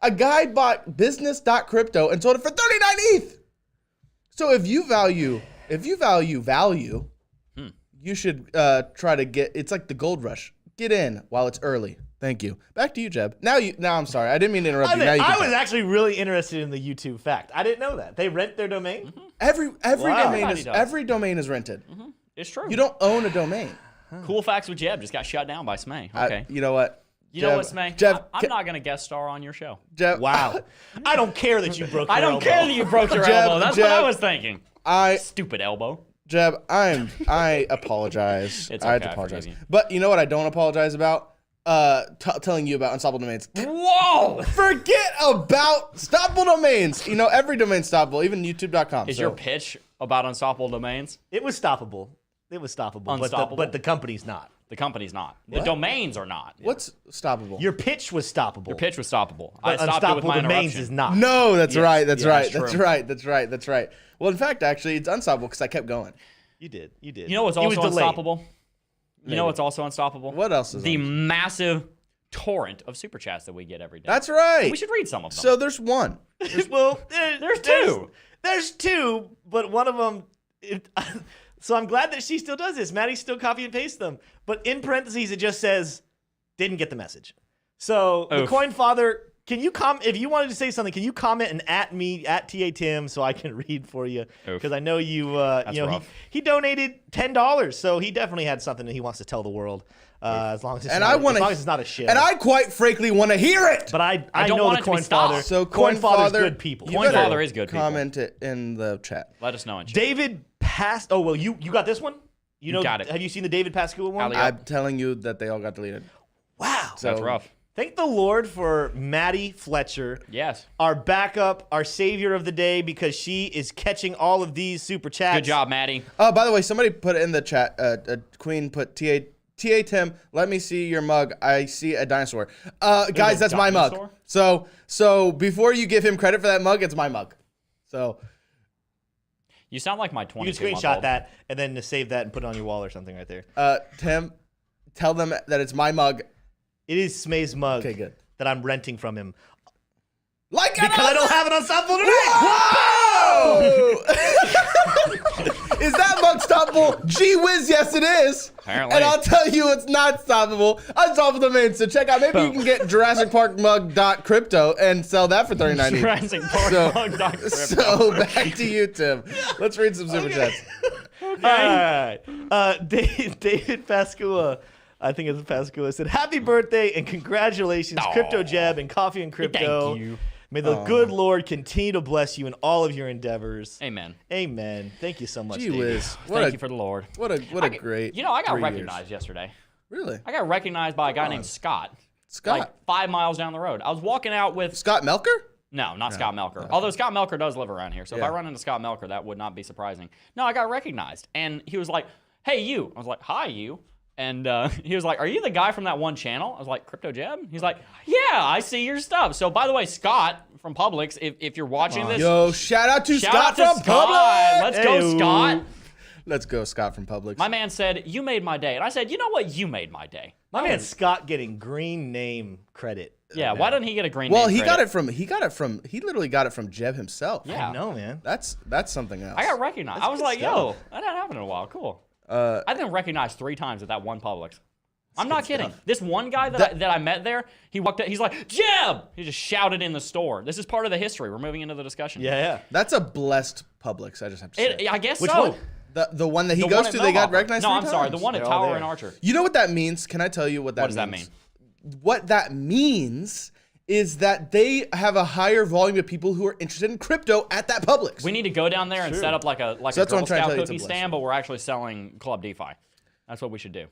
A guy bought business.crypto and sold it for 39 ETH. So if you value value, you should try to get. It's like the gold rush. Get in while it's early. Thank you. Back to you, Jebb. Now I'm sorry. I didn't mean to interrupt you. Now you I can was actually really interested in the YouTube fact. I didn't know that. They rent their domain? Every Wow. domain is rented. It's true. You don't own a domain. Cool facts with Jebb just got shut down by Smay. Okay. You know what? You know what, Smay? Jebb, I'm not going to guest star on your show. Jebb, Wow. I don't care that you broke your I don't elbow. care that you broke your Jebb, elbow. That's what I Jebb, was thinking. I Stupid elbow. Jebb, I apologize. It's I okay, have to I apologize. forgive you. But you know what I don't apologize about? Telling you about unstoppable domains. Whoa! Forget about stoppable domains. You know, every domain's stoppable, even youtube.com. Is your pitch about unstoppable domains? It was stoppable. Unstoppable? But the company's not. The company's not. The domains are not. What's stoppable? Your pitch was stoppable. Your pitch was stoppable. I But stopped it with unstoppable my domains interruption. is not. No, that's Yes. right. That's Yeah, right. that's That's true. right. That's right. That's right. Well, in fact, actually, it's unstoppable because I kept going. You did. You know what's It was also delayed. unstoppable? You know what's also unstoppable? What else is The unstoppable? massive torrent of super chats that we get every day. That's right. We should read some of them. So there's one. Well, There's two. There's two, but one of them. So I'm glad that she still does this. Maddie still copy and paste them, but in parentheses it just says, "Didn't get the message." So the Oof. Coin Father, can you if you wanted to say something? Can you comment and at me at TA Tim so I can read for you? Oof. Because I know you. That's You know rough. he donated $10, so he definitely had something that he wants to tell the world. As long as it's And not, I want as long as it's not a shit. And I quite frankly want to hear it. But I don't know want the it to be Coin stopped. Father. So Coin Father's Father, good people. you Coin better Father is good people. Comment it in the chat. Let us know in chat. David passed. Oh well, you got this one. You know, got it. Have you seen the David Pascua one? Alley- I'm telling you that they all got deleted. Wow. So, That's rough. Thank the Lord for Maddie Fletcher, Yes. our backup, our savior of the day, because she is catching all of these super chats. Good job, Maddie. Oh, by the way, somebody put it in the chat. Queen put TA Tim. Let me see your mug. I see a dinosaur. Guys, that's my dinosaur? mug. So before you give him credit for that mug, it's my mug. So You sound like my You can 22-month-old. screenshot that and then save that and put it on your wall or something right there. Tim, tell them that it's my mug. It is Smay's mug Okay, good. that I'm renting from him. Like it Because I don't have it on Unstoppable today. Whoa! Is that mug stoppable? Gee whiz, yes it is. Apparently. And I'll tell you it's not stoppable. Unstoppable domain. So check out, maybe you can get Jurassic Park mug.crypto and sell that for $39. Jurassic Park So- mug dot crypto. So back to you, Tim. Let's read some super chats. All right. David Pascua, I think it's Pascua, said, "Happy birthday and congratulations, Aw. Crypto Jebb and Coffee and Crypto. Thank you. May the good Lord continue to bless you in all of your endeavors." Amen. Amen. Thank you so much, Gee David. whiz. Thank you for the Lord. What a great. You know, I got 3 years. recognized yesterday. Really? I got recognized by a guy named Scott. Scott. Like 5 miles down the road. I was walking out with... Scott Melker? No, not Scott Melker. Although Scott Melker does live around here. So if Yeah. I run into Scott Melker, that would not be surprising. No, I got recognized. And he was like, "Hey, you." I was like, "Hi, you." And he was like, "Are you the guy from that one channel?" I was like, "Crypto Jebb?" He's like, "Yeah, I see your stuff." So by the way, Scott from Publix, if you're watching this, Yo, shout out to shout Scott out to from Scott. Publix. Let's go, Hey-o. Scott. Let's go, Scott from Publix. My man said, "You made my day." And I said, "You know what? You made my day." My man Scott getting green name credit. Yeah, why doesn't he get a green Well, name he credit? he literally got it from Jebb himself. Yeah. I know, man. That's something else. I got recognized. I was good like, stuff. yo, that hadn't happened in a while. Cool. I've been recognized 3 times at that one Publix. I'm not kidding. This one guy that I met there, he walked up, he's like, "Jebb!" He just shouted in the store. This is part of the history. We're moving into the discussion. Yeah. That's a blessed Publix, I just have to say. I guess Which so. one? The one that he The goes one at to, they got Millhopper. recognized No, 3 I'm sorry. The times. one at They're all Tower there. and Archer. You know what that means? Can I tell you what that means? What does that mean? What that means is that they have a higher volume of people who are interested in crypto at that Publix. We need to go down there and set up like a So that's what Girl I'm trying to Scout tell you, it's a cookie blessing. stand, but we're actually selling Club DeFi. That's what we should do.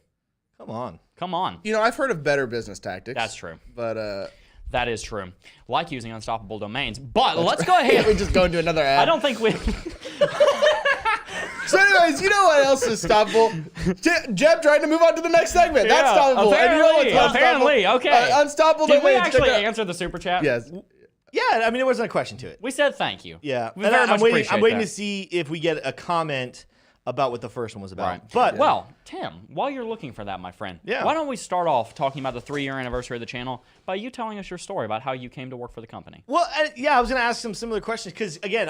Come on. Come on. You know, I've heard of better business tactics. That's true. But That is true. Like using unstoppable domains. But let's go ahead. we just go into another ad. I don't think we... So anyways, you know what else is stoppable? Jebb trying to move on to the next segment. That's Yeah, stoppable. And you know what's apparently, unstoppable? okay. Unstoppable Did we domains. actually Check it out. answer the super chat? Yes. Yeah, I mean, there wasn't a question to it. We said thank you. Yeah, we and very much I'm waiting. appreciate I'm waiting that. to see if we get a comment about what the first one was about. Right. But well, Tim, while you're looking for that, my friend, Yeah. why don't we start off talking about the 3-year anniversary of the channel by you telling us your story about how you came to work for the company? well, yeah, I was gonna ask some similar questions because again,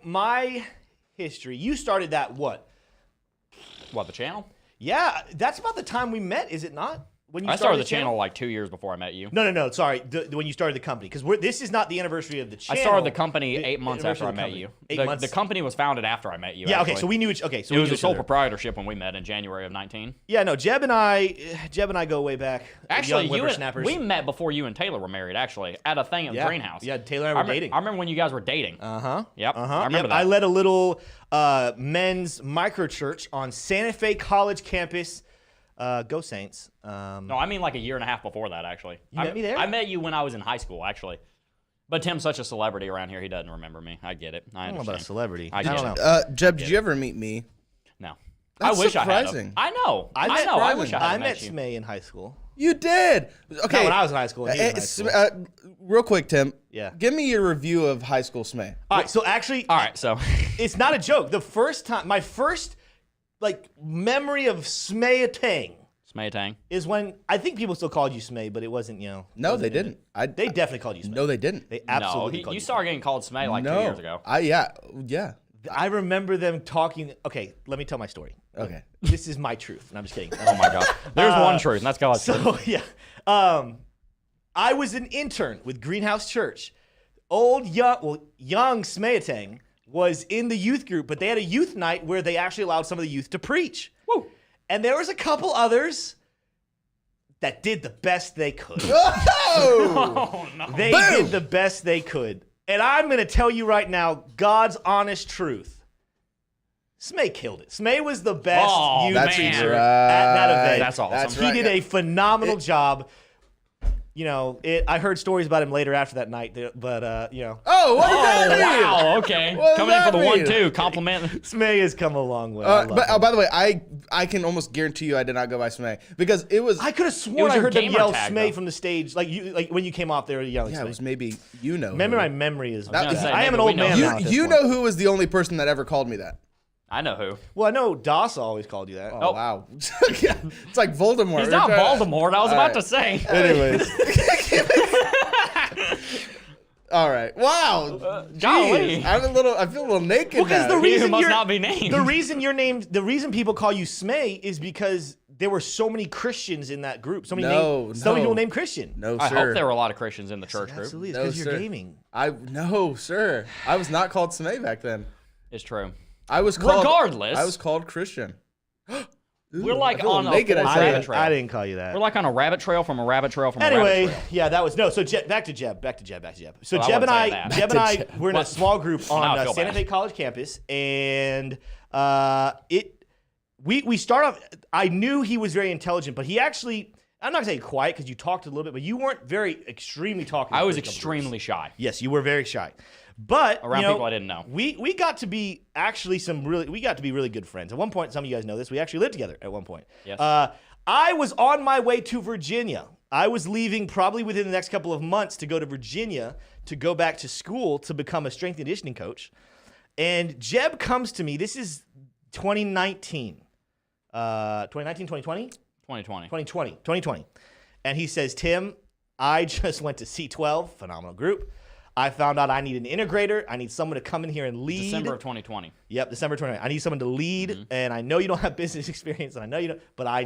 my history. You started that what? What, the channel? Yeah, that's about the time we met, is it not? When you I started the channel like 2 years before I met you. No. Sorry, when you started the company, because this is not the anniversary of the channel. I started the company The 8 months after anniversary I of the met company. you. 8 months. The company was founded after I met you. Yeah. Actually. Okay. So we knew each. Okay. So It we was knew a each sole other. proprietorship when we met in January of 19. Yeah. No. Jebb and I go way back. Actually, young whippersnappers. we met before you and Taylor were married. Actually, at a thing at Yeah. Greenhouse. Yeah. Taylor and I were dating. I remember when you guys were dating. Yep. I remember that. I led a little men's micro church on Santa Fe College campus. Go Saints. No, I mean like a year and a half before that, actually. You met me there? I met you when I was in high school, actually. But Tim's such a celebrity around here, he doesn't remember me. I get it. I I don't know understand. about a celebrity. I don't get know. it. Jeb, did you ever meet me? No. That's I wish I surprising. had. I know. I met- know. I wish I I had met met you. Smay in high school. You did. Okay. Not when I was in high school. And he was in high school. Real quick, Tim. Yeah. Give me your review of high school Smay. All right. So actually, All right, so it's not a joke. The first time, my first memory of Smay Tang Smay Tang. is when I think people still called you Smay, but it wasn't. No, wasn't they in didn't. it. They definitely called you Smay. No, they didn't. They No, absolutely called you you. started getting called Smay like 2 years ago. Yeah. I remember them talking. Okay, let me tell my story. Okay. This is my truth, and I'm just kidding. Oh my God. There's one truth, and that's God's truth. So yeah, I was an intern with Greenhouse Church. Young Smayatang was in the youth group, but they had a youth night where they actually allowed some of the youth to preach. Woo. And there was a couple others that did the best they could. Oh! Oh no. They Boom. did the best they could. And I'm going to tell you right now, God's honest truth. Smay killed it. Smay was the best Oh, youth that's teacher right. at that event. That's awesome. That's He right. did a phenomenal job. I heard stories about him later after that night, but Oh, what does that Oh, mean? wow. Okay. What does Coming in for that the mean? 1-2. Compliment. Smay has come a long way. I love him. By the way, I can almost guarantee you I did not go by Smay because it was. I could have It sworn was I your heard them gamer yell tag, Smay though. from the stage, like when you came off there yelling yeah, Smay. it was maybe Remember, my memory is. gonna say, I am maybe an old we know. man now. at this You point. know who was the only person that ever called me that? I know who. Well, I know Dasa always called you that. Oh, wow. It's like Voldemort. He's not Voldemort. I was about to say. Anyways. All right. Wow. golly. Jeez. I feel a little naked Well, because now. the reason must you're not be named. The reason you're named. The reason people call you Smay is because there were so many Christians in that group. So many people named Christian. No, I sir. hope there were a lot of Christians in the church group. Absolutely, it's No, because you're sir. gaming. No, sir. I was not called Smay back then. It's true. I was called. Regardless. I was called Christian. We're like I feel on a naked forced I said rabbit it. trail. I didn't call you that. We're like on a rabbit trail from a rabbit trail from a Anyway, rabbit trail. yeah, that was no. So back to Jebb. So Well, I Jebb and wouldn't say I, that. Jebb and I, we're in a What? small group Now I on feel Santa bad. Fe College campus, and we start off. I knew he was very intelligent, but he actually. I'm not gonna say quiet because you talked a little bit, but you weren't very extremely talkative. I was the first couple extremely shy. groups. Yes, you were very shy, but Around people I didn't know. We got to be actually really good friends. At one point, some of you guys know this. We actually lived together at one point. Yes. I was on my way to Virginia. I was leaving probably within the next couple of months to go to Virginia to go back to school to become a strength and conditioning coach. And Jebb comes to me. This is 2019. 2020? 2020. And he says, Tim, I just went to C12, phenomenal group. I found out I need an integrator. I need someone to come in here and lead. December of 2020. Yep, December 2020. I need someone to lead, and I know you don't have business experience, and I know you don't, but I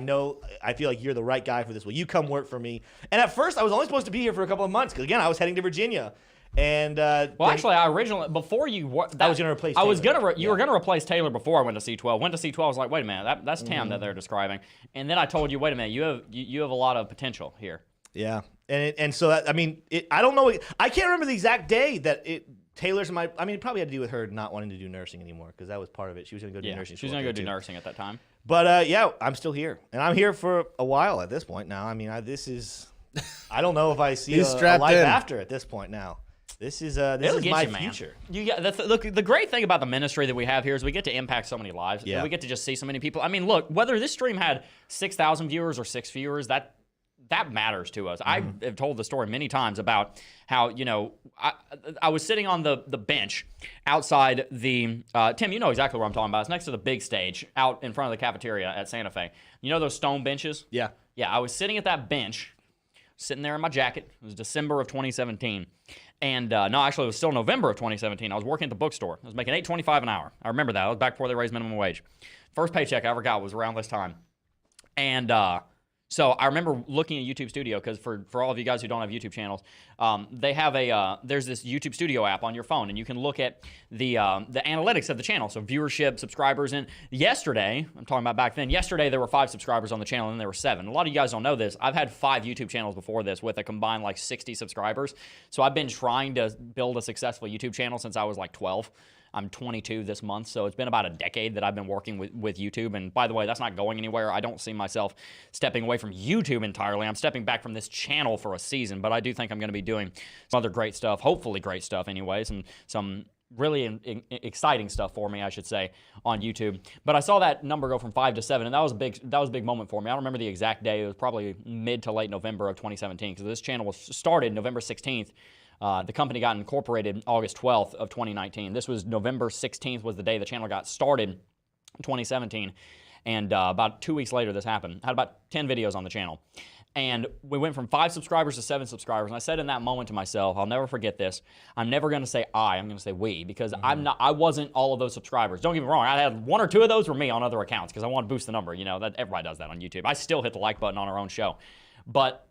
feel like you're the right guy for this. Will you come work for me? And at first, I was only supposed to be here for a couple of months, because again, I was heading to Virginia. And Well, actually, I originally before you I was gonna replace I was Taylor. gonna you were gonna replace Taylor before I went to C12. Went to C12. I was like, wait a minute, that's Tam that they're describing. And then I told you, wait a minute, you have a lot of potential here. yeah, and so that, I mean, I don't know. I can't remember the exact day that Taylor's my. I mean, it probably had to do with her not wanting to do nursing anymore, because that was part of it. She was gonna go do Yeah, nursing. she was school gonna up go there, do too. nursing at that time. But yeah, I'm still here, and I'm here for a while at this point now. I mean, this is. I don't know if I see He's a strapped life in. after at this point now. This is It'll get my you, man. future. Look, the great thing about the ministry that we have here is we get to impact so many lives. Yeah. And we get to just see so many people. I mean, look, whether this stream had 6,000 viewers or 6 viewers, that matters to us. I have told the story many times about how, you know, I was sitting on the bench outside the, Tim, you know exactly what I'm talking about. It's next to the big stage out in front of the cafeteria at Santa Fe. You know those stone benches? Yeah. Yeah, I was sitting at that bench, sitting there in my jacket. It was December of 2017. And no, actually, it was still November of 2017. I was working at the bookstore. I was making $8.25 an hour. I remember that. I was back before they raised minimum wage. First paycheck I ever got was around this time. And so I remember looking at YouTube Studio, because for all of you guys who don't have YouTube channels, they have there's this YouTube Studio app on your phone, and you can look at the analytics of the channel, so viewership, subscribers. And yesterday, I'm talking about back then, yesterday there were 5 subscribers on the channel, and there were 7. A lot of you guys don't know this. I've had 5 YouTube channels before this with a combined like 60 subscribers. So I've been trying to build a successful YouTube channel since I was like 12. I'm 22 this month, so it's been about a decade that I've been working with YouTube. And by the way, that's not going anywhere. I don't see myself stepping away from YouTube entirely. I'm stepping back from this channel for a season, but I do think I'm going to be doing some other great stuff, hopefully great stuff anyways, and some really exciting stuff for me, I should say, on YouTube. But I saw that number go from 5 to 7, and that was a big moment for me. I don't remember the exact day. It was probably mid to late November of 2017, because this channel was started November 16th. The company got incorporated August 12th of 2019. This was November 16th was the day the channel got started in 2017. And about 2 weeks later, this happened. I had about 10 videos on the channel. And we went from 5 subscribers to 7 subscribers. And I said in that moment to myself, I'll never forget this. I'm never going to say I'm going to say we, because I wasn't all of those subscribers. Don't get me wrong. I had 1 or 2 of those were me on other accounts, because I want to boost the number. You know, that everybody does that on YouTube. I still hit the like button on our own show. But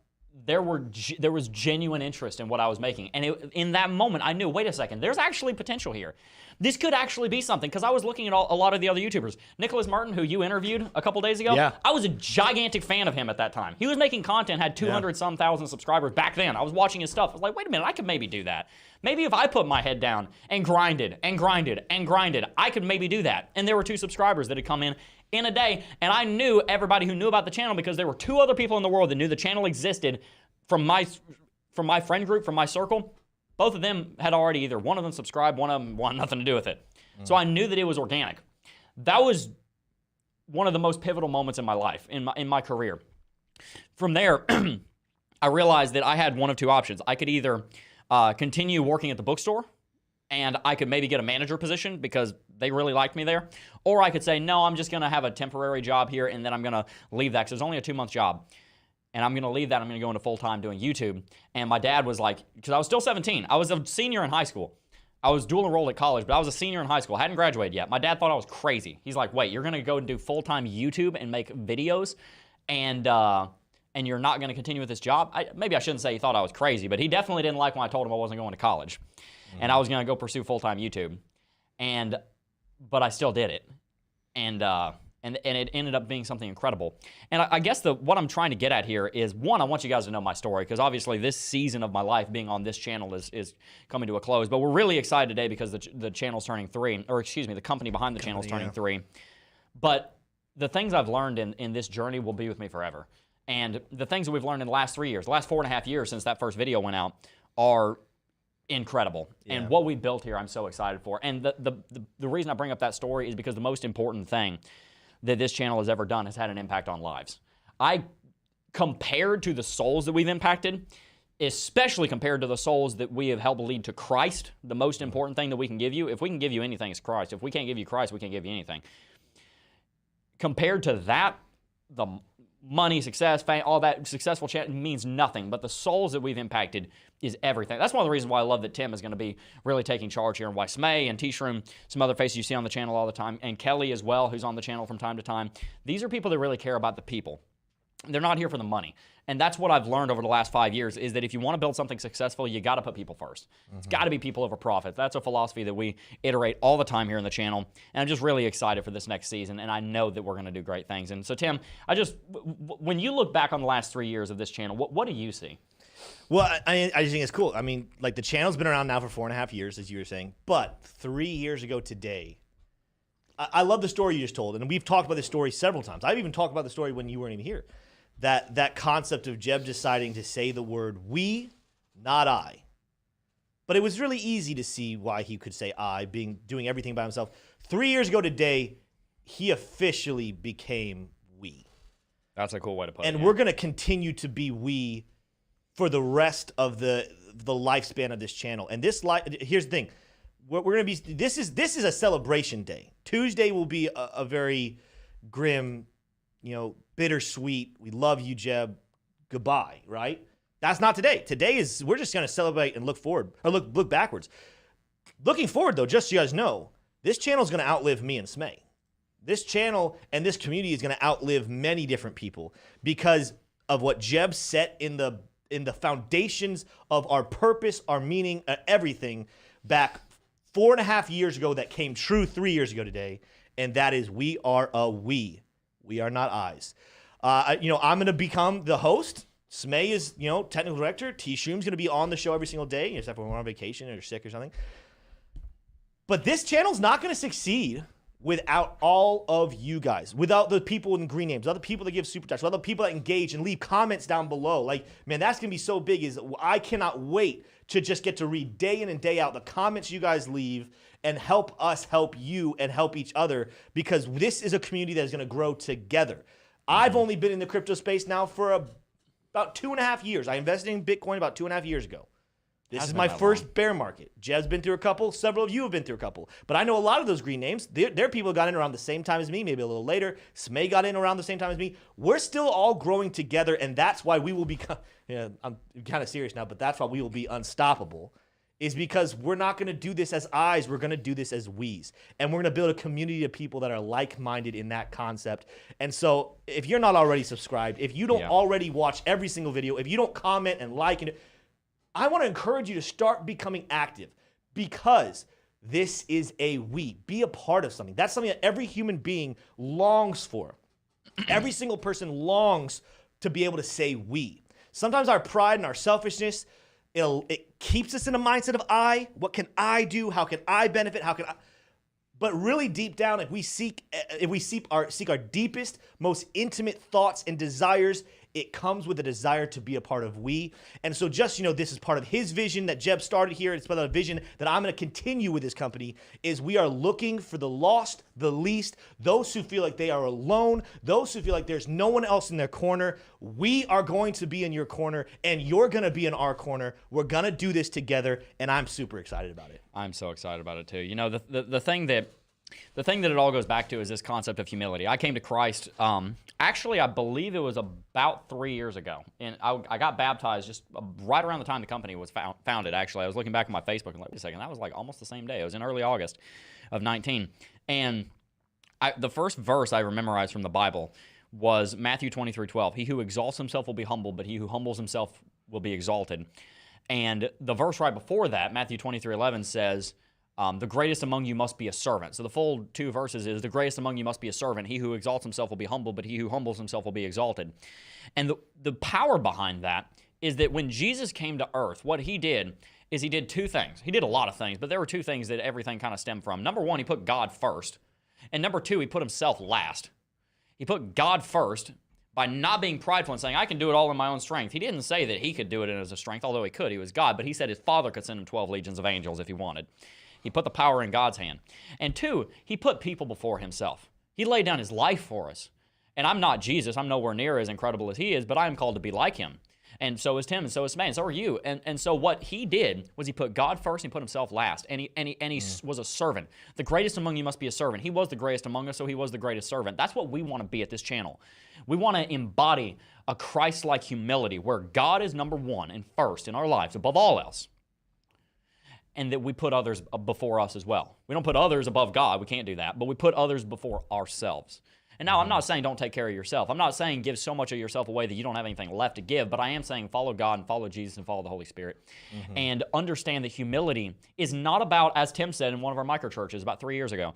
there was genuine interest in what I was making. And in that moment, I knew, wait a second, there's actually potential here. This could actually be something, because I was looking at a lot of the other YouTubers. Nicholas Martin, who you interviewed a couple days ago, yeah. I was a gigantic fan of him at that time. He was making content, had 200-some thousand subscribers back then. I was watching his stuff. I was like, wait a minute, I could maybe do that. Maybe if I put my head down and grinded and grinded and grinded, I could maybe do that. And there were 2 subscribers that had come in a day, and I knew everybody who knew about the channel, because there were 2 other people in the world that knew the channel existed from my friend group, from my circle. Both of them had already, either one of them subscribed, one of them wanted nothing to do with it. So I knew that it was organic. That was one of the most pivotal moments in my life, in my career. From there, I realized that I had one of 2 options. I could either continue working at the bookstore, and I could maybe get a manager position because they really liked me there, or I could say, no, I'm just gonna have a temporary job here, and then I'm gonna leave that, because it was only a 2-month job. And I'm going to leave that. I'm going to go into full-time doing YouTube. And my dad was like, because I was still 17. I was a senior in high school. I was dual enrolled at college, but I was a senior in high school. I hadn't graduated yet. My dad thought I was crazy. He's like, wait, you're going to go and do full-time YouTube and make videos, and you're not going to continue with this job? Maybe I shouldn't say he thought I was crazy, but he definitely didn't like when I told him I wasn't going to college. And I was going to go pursue full-time YouTube. But I still did it. And it ended up being something incredible. And I guess what I'm trying to get at here is, one, I want you guys to know my story, because obviously this season of my life being on this channel is coming to a close. But we're really excited today because the channel's turning 3, or excuse me, the company behind the channel's turning 3. But the things I've learned in this journey will be with me forever. And the things that we've learned in the last 3 years, the last 4.5 years since that first video went out, are incredible. Yeah. And what we built here, I'm so excited for. And the reason I bring up that story is because the most important thing that this channel has ever done has had an impact on lives. Compared to the souls that we've impacted, especially compared to the souls that we have helped lead to Christ, the most important thing that we can give you, if we can give you anything, it's Christ. If we can't give you Christ, we can't give you anything. Compared to that, the money, success, fame, all that successful chat means nothing, but the souls that we've impacted is everything. That's one of the reasons why I love that Tim is going to be really taking charge here, and why Smay and T-Shroom, some other faces you see on the channel all the time, and Kelly as well, who's on the channel from time to time. These are people that really care about the people. They're not here for the money. And that's what I've learned over the last 5 years, is that if you want to build something successful, you got to put people first. It's got to be people over profit. That's a philosophy that we iterate all the time here in the channel. And I'm just really excited for this next season, and I know that we're going to do great things. And so, Tim, when you look back on the last 3 years of this channel, what do you see? Well, I just think it's cool. I mean, like, the channel's been around now for 4.5 years, as you were saying. But 3 years ago today, I love the story you just told. And we've talked about this story several times. I've even talked about the story when you weren't even here. That concept of Jebb deciding to say the word we, not I. But it was really easy to see why he could say I, doing everything by himself. 3 years ago today, he officially became we. That's a cool way to put it. And we're going to continue to be we for the rest of the lifespan of this channel. And here's the thing. We're going to be this is a celebration day. Tuesday will be a very grim, bittersweet. We love you, Jebb. Goodbye, right? That's not today. Today is we're just going to celebrate and look forward or look backwards. Looking forward though, just so you guys know, this channel is going to outlive me and Smay. This channel and this community is going to outlive many different people because of what Jebb set in the foundations of our purpose, our meaning, everything back 4.5 years ago that came true 3 years ago today, and that is we are a we. We are not I's. I'm going to become the host. Smay is, technical director. T-Shroom's going to be on the show every single day, except when we're on vacation or sick or something. But this channel's not going to succeed without all of you guys, without the people in green names, without the people that give super chats, without the people that engage and leave comments down below. Like, man, that's going to be so big. I cannot wait to just get to read day in and day out the comments you guys leave and help us help you and help each other, because this is a community that is going to grow together. I've only been in the crypto space now for about 2.5 years. I invested in Bitcoin about 2.5 years ago. This is my first bear market. Jebb's been through a couple. Several of you have been through a couple. But I know a lot of those green names. They're people who got in around the same time as me, maybe a little later. Smay got in around the same time as me. We're still all growing together, and that's why we will become, I'm kind of serious now, but that's why we will be unstoppable, is because we're not going to do this as I's. We're going to do this as we's. And we're going to build a community of people that are like-minded in that concept. And so if you're not already subscribed, if you don't already watch every single video, if you don't comment and like it, I want to encourage you to start becoming active, because this is a we. Be a part of something. That's something that every human being longs for. Every single person longs to be able to say we. Sometimes our pride and our selfishness, it keeps us in a mindset of I. What can I do? How can I benefit? But really deep down, if we seek our deepest, most intimate thoughts and desires, it comes with a desire to be a part of we. And so just, this is part of his vision that Jebb started here. It's part of a vision that I'm going to continue with this company, is we are looking for the lost, the least, those who feel like they are alone, those who feel like there's no one else in their corner. We are going to be in your corner, and you're going to be in our corner. We're going to do this together, and I'm super excited about it. I'm so excited about it too. The thing that it all goes back to is this concept of humility. I came to Christ, actually, I believe it was about 3 years ago. And I got baptized just right around the time the company was founded, actually. I was looking back at my Facebook and like, wait a second, that was like almost the same day. It was in early August of 19. And the first verse I memorized from the Bible was Matthew 23:12. He who exalts himself will be humbled, but he who humbles himself will be exalted. And the verse right before that, Matthew 23:11, says, the greatest among you must be a servant. So the full 2 verses is, the greatest among you must be a servant. He who exalts himself will be humbled, but he who humbles himself will be exalted. And the power behind that is that when Jesus came to earth, what he did is he did 2 things. He did a lot of things, but there were 2 things that everything kind of stemmed from. Number 1, he put God first. And number 2, he put himself last. He put God first by not being prideful and saying, I can do it all in my own strength. He didn't say that he could do it as a strength, although he could. He was God, but he said his Father could send him 12 legions of angels if he wanted. He put the power in God's hand. And 2, he put people before himself. He laid down his life for us. And I'm not Jesus. I'm nowhere near as incredible as he is, but I am called to be like him. And so is Tim, and so is Smay, and so are you. And so what he did was he put God first and he put himself last. And he was a servant. The greatest among you must be a servant. He was the greatest among us, so he was the greatest servant. That's what we want to be at this channel. We want to embody a Christ-like humility where God is number 1 and first in our lives, above all else. And that we put others before us as well. We don't put others above God. We can't do that. But we put others before ourselves. And now I'm not saying don't take care of yourself. I'm not saying give so much of yourself away that you don't have anything left to give. But I am saying follow God and follow Jesus and follow the Holy Spirit. And understand that humility is not about, as Tim said in one of our micro churches about 3 years ago,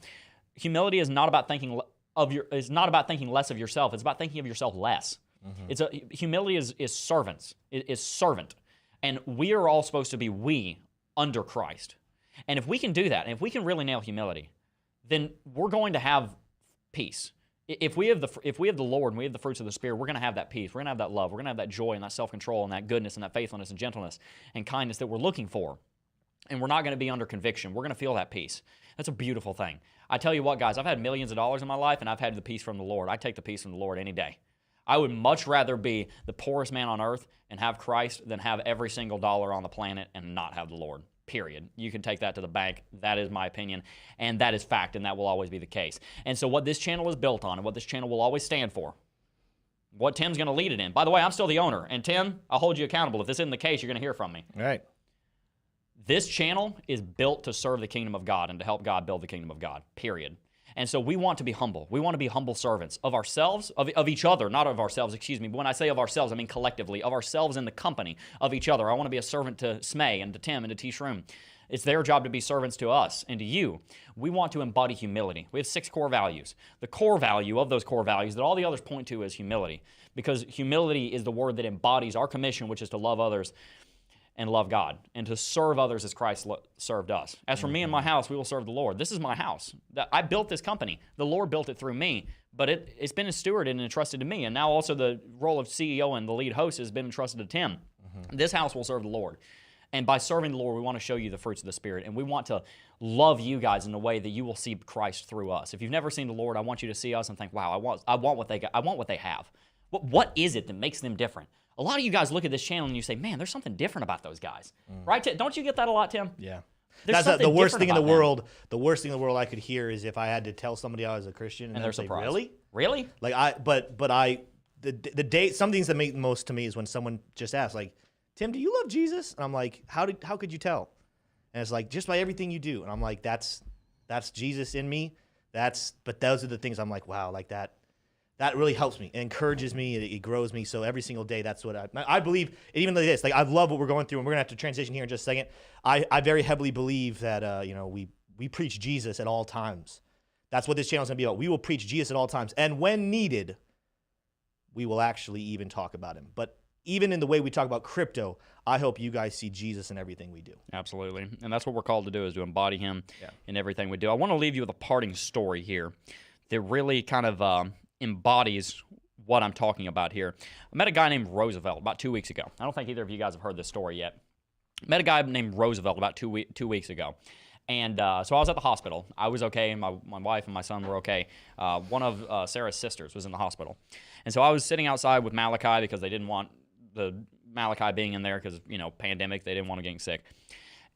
humility is not about thinking less of yourself. It's about thinking of yourself less. Humility is servants. It is servant. And we are all supposed to be we under Christ. And if we can do that, and if we can really nail humility, then we're going to have peace. If we have the Lord and we have the fruits of the Spirit, we're going to have that peace. We're going to have that love. We're going to have that joy and that self-control and that goodness and that faithfulness and gentleness and kindness that we're looking for. And we're not going to be under conviction. We're going to feel that peace. That's a beautiful thing. I tell you what, guys, I've had millions of dollars in my life, and I've had the peace from the Lord. I take the peace from the Lord any day. I would much rather be the poorest man on earth and have Christ than have every single dollar on the planet and not have the Lord. Period. You can take that to the bank. That is my opinion, and that is fact, and that will always be the case. And so what this channel is built on and what this channel will always stand for, what Tim's going to lead it in. By the way, I'm still the owner, and Tim, I'll hold you accountable. If this isn't the case, you're going to hear from me. All right. This channel is built to serve the kingdom of God and to help God build the kingdom of God, period. And so we want to be humble. We want to be humble servants of ourselves, of each other, not of ourselves, excuse me. But when I say of ourselves, I mean collectively, of ourselves in the company of each other. I want to be a servant to Smay and to Tim and to T-Shroom. It's their job to be servants to us and to you. We want to embody humility. We have 6 core values. The core value of those core values that all the others point to is humility, because humility is the word that embodies our commission, which is to love others and love God, and to serve others as Christ served us. As for me and my house, we will serve the Lord. This is my house. I built this company. The Lord built it through me, but it's been stewarded and entrusted to me. And now also the role of CEO and the lead host has been entrusted to Tim. This house will serve the Lord. And by serving the Lord, we want to show you the fruits of the Spirit, and we want to love you guys in a way that you will see Christ through us. If you've never seen the Lord, I want you to see us and think, wow, I want what they got. I want what they have. What is it that makes them different? A lot of you guys look at this channel and you say, man, there's something different about those guys. Right? Don't you get that a lot, Tim? Yeah. There's That's the worst something thing in the different about world. The worst thing in the world I could hear is if I had to tell somebody I was a Christian And they're say, surprised. really? Really? Like the day, some things that make the most to me is when someone just asks, like, Tim, do you love Jesus? And I'm like, how could you tell? And it's like, just by everything you do. And I'm like, that's Jesus in me. But those are the things I'm like, wow, like that really helps me. It encourages me. It grows me. So every single day, that's what I believe. Even like this, like I love what we're going through, and we're gonna have to transition here in just a second. I very heavily believe that we preach Jesus at all times. That's what this channel is gonna be about. We will preach Jesus at all times, and when needed, we will actually even talk about him. But even in the way we talk about crypto, I hope you guys see Jesus in everything we do. Absolutely. And that's what we're called to do, is to embody him in everything we do. I want to leave you with a parting story here that really kind of embodies what I'm talking about here. I met a guy named Roosevelt about 2 weeks ago. I don't think either of you guys have heard this story yet. I met a guy named Roosevelt about 2 weeks ago. And so I was at the hospital. I was okay. My wife and my son were okay. One of Sarah's sisters was in the hospital. And so I was sitting outside with Malachi because they didn't want the Malachi being in there because, pandemic, they didn't want to get sick.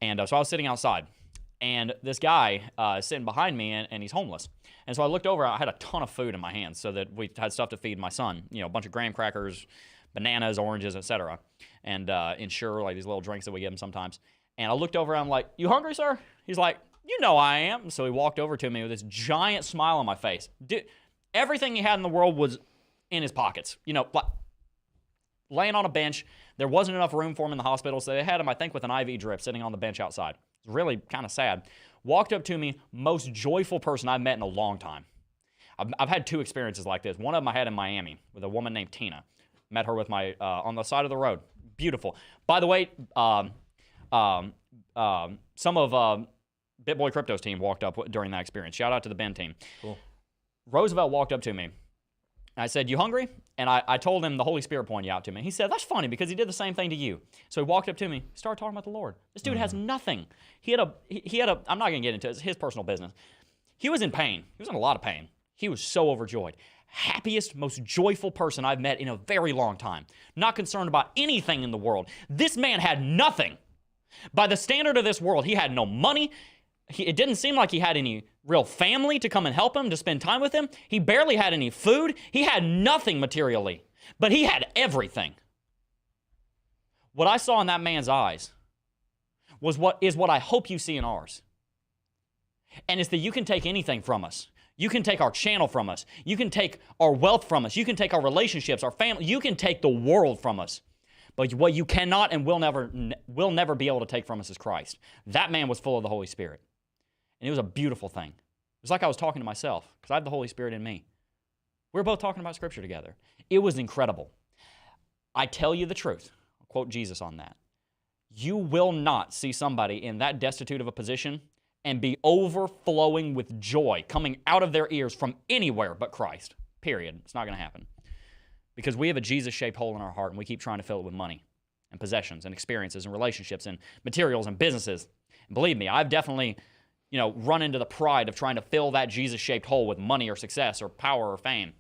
And so I was sitting outside, and this guy is sitting behind me, and he's homeless. And so I looked over, I had a ton of food in my hands so that we had stuff to feed my son, a bunch of graham crackers, bananas, oranges, etc. And Ensure, like these little drinks that we give him sometimes. And I looked over, and I'm like, you hungry, sir? He's like, you know I am. So he walked over to me with this giant smile on my face. Dude, everything he had in the world was in his pockets, like, laying on a bench. There wasn't enough room for him in the hospital, so they had him, I think, with an IV drip sitting on the bench outside. It's really kind of sad. Walked up to me, most joyful person I've met in a long time. I've had 2 experiences like this. One of them I had in Miami with a woman named Tina. Met her with my on the side of the road. Beautiful. By the way, some of BitBoy Crypto's team walked up during that experience. Shout out to the Ben team. Cool. Roosevelt walked up to me. I said, you hungry? And I told him the Holy Spirit pointed out to me. He said, that's funny because he did the same thing to you. So he walked up to me, started talking about the Lord. This dude has nothing. He had a, I'm not going to get into it, it's his personal business. He was in pain. He was in a lot of pain. He was so overjoyed. Happiest, most joyful person I've met in a very long time. Not concerned about anything in the world. This man had nothing. By the standard of this world, he had no money. It didn't seem like he had any real family to come and help him, to spend time with him. He barely had any food. He had nothing materially, but he had everything. What I saw in that man's eyes was what I hope you see in ours. And it's that you can take anything from us. You can take our channel from us. You can take our wealth from us. You can take our relationships, our family. You can take the world from us. But what you cannot and will never be able to take from us is Christ. That man was full of the Holy Spirit. And it was a beautiful thing. It was like I was talking to myself because I had the Holy Spirit in me. We were both talking about Scripture together. It was incredible. I tell you the truth. I'll quote Jesus on that. You will not see somebody in that destitute of a position and be overflowing with joy coming out of their ears from anywhere but Christ. Period. It's not going to happen. Because we have a Jesus-shaped hole in our heart, and we keep trying to fill it with money and possessions and experiences and relationships and materials and businesses. And believe me, I've definitely, run into the pride of trying to fill that Jesus-shaped hole with money or success or power or fame.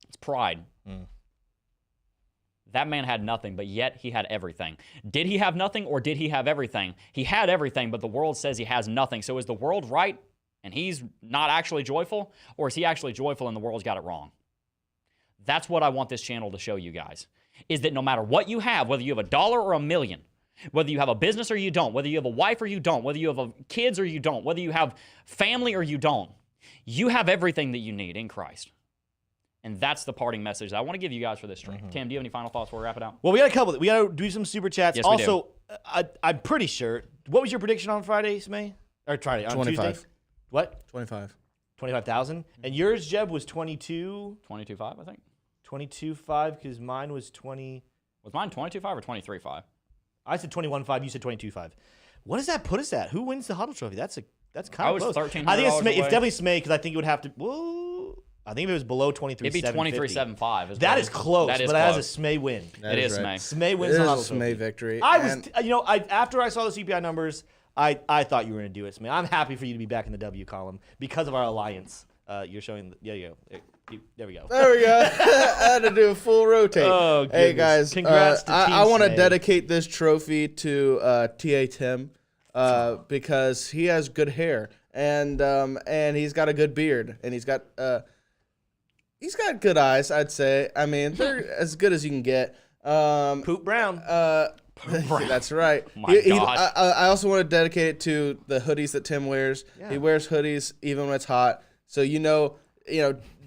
It's pride. That man had nothing, but yet he had everything. Did he have nothing or did he have everything? He had everything, but the world says he has nothing. So is the world right and he's not actually joyful? Or is he actually joyful and the world's got it wrong? That's what I want this channel to show you guys, is that no matter what you have, whether you have $1 or $1 million, whether you have a business or you don't, whether you have a wife or you don't, whether you have kids or you don't, whether you have family or you don't, you have everything that you need in Christ. And that's the parting message that I want to give you guys for this stream. Tim, do you have any final thoughts before we wrap it out? Well, we got a couple. We got to do some super chats. Yes, we also, I'm pretty sure. What was your prediction on Friday, Smay? Or Friday, on 25. Tuesday? What? 25. 25,000. And yours, Jeb, was 22. 22.5, I think. 22.5, because mine was 20. Was mine 22.5 or 23.5? I said 21.5. You said 22.5. What does that put us at? Who wins the Huddle Trophy? That's kind of was close. $1,300 I think it's away. definitely Smay, because I think it would have to. Whoa. I think if it was below 23.750. It'd be 23.75. That is close, That is but that close. is a Smay win. It is right. Smay. Smay It wins is the a Huddle Trophy. Smay victory. I was, and after I saw the CPI numbers, I thought you were going to do it, Smay. I'm happy for you to be back in the W column because of our alliance. You're showing. There you go. There we go. There we go. I had to do a full rotate. Oh, hey goodness. guys, Congrats to Team I want to Smay. dedicate this trophy to TA Tim because he has good hair and he's got a good beard and he's got good eyes. I'd say. I mean, they're as good as you can get. Poop Brown. That's right. My gosh. I also want to dedicate it to the hoodies that Tim wears. Yeah. He wears hoodies even when it's hot. So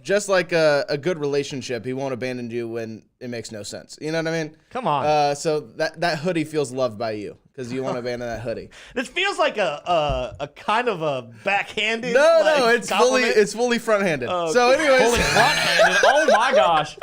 just like a good relationship, he won't abandon you when it makes no sense. You know what I mean? Come on. So that hoodie feels loved by you because you won't abandon that hoodie. This feels like a kind of a backhanded. No, like, it's compliment. fully front-handed. Oh, So, anyways, Fully front-handed. Oh my gosh.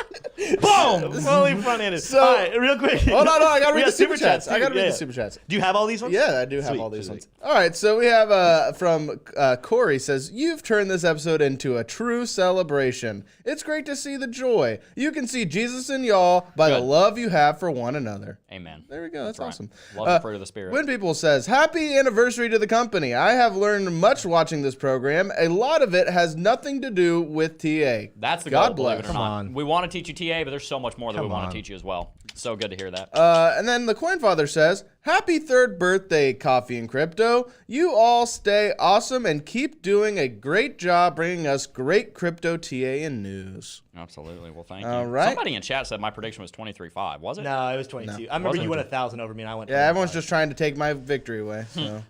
Boom! Fully front-handed. So- all right, real quick. hold on, I gotta We read got the super chats. too. I gotta read Yeah. the super chats. Do you have all these ones? Yeah, I do have Sweet, all these sweet. ones. All right, so we have from Corey says, "You've turned this episode into a true celebration. It's great to see the joy. You can see Jesus in y'all by the Good. love you have for one another." Amen. There we go. That's right. awesome. Love the fruit of the Spirit. When People says, "Happy anniversary to the company. I have learned much watching this program. A lot of it has nothing to do with TA." That's the God goal, believe it bless. or Come not. on. We want to teach you TA, but there's so much more that we Come want on. to teach you as well. So good to hear that. And then the Coin Father says, "Happy 3rd birthday, Coffee and Crypto. You all stay awesome and keep doing a great job bringing us great crypto TA and news." Absolutely. Well, thank All you. right. Somebody in chat said my prediction was 23.5. Was it? No, it was 22. I remember Wasn't you it? went 1,000 over me, and I went. Yeah, everyone's 25. just trying to take my victory away. So,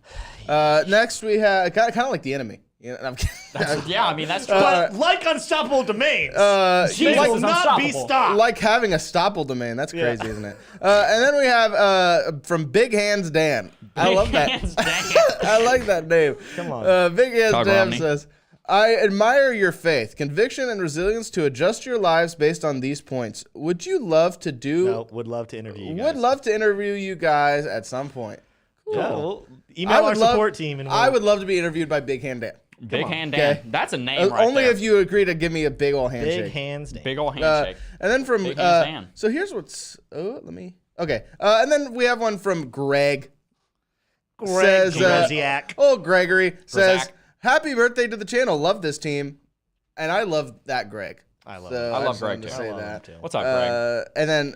next we have kind of like the enemy. You know, I'm kidding. Yeah, I mean, that's true. But like unstoppable domains, Jesus they will is not be unstoppable. stopped. like having a stopple domain. That's Yeah. crazy, isn't it? And then we have from Big Hands Dan. I love that. Hands down. I like that name. Come on. Big Hands Todd Dan Romney. says, "I admire your faith, conviction, and resilience to adjust your lives based on these points. Would you love to do? No, would love to interview you guys. Would love to interview you guys at some point. Yeah, well, email our support team, and I would love to be interviewed by Big Hand Dan. Big hand Dan. Okay. That's a name right Only there. if you agree to give me a big old handshake. big hands. Down. Big old Uh, handshake. and then from Big hands Dan. so here's what's okay. And then we have one from Greg. Greg Says Greziak. Gregory says, Grezak. "Happy birthday to the channel. Love this team." And I love that Greg. I love So him. I love just wanted Greg, to too. say I love that. him, too. What's up, Greg? And then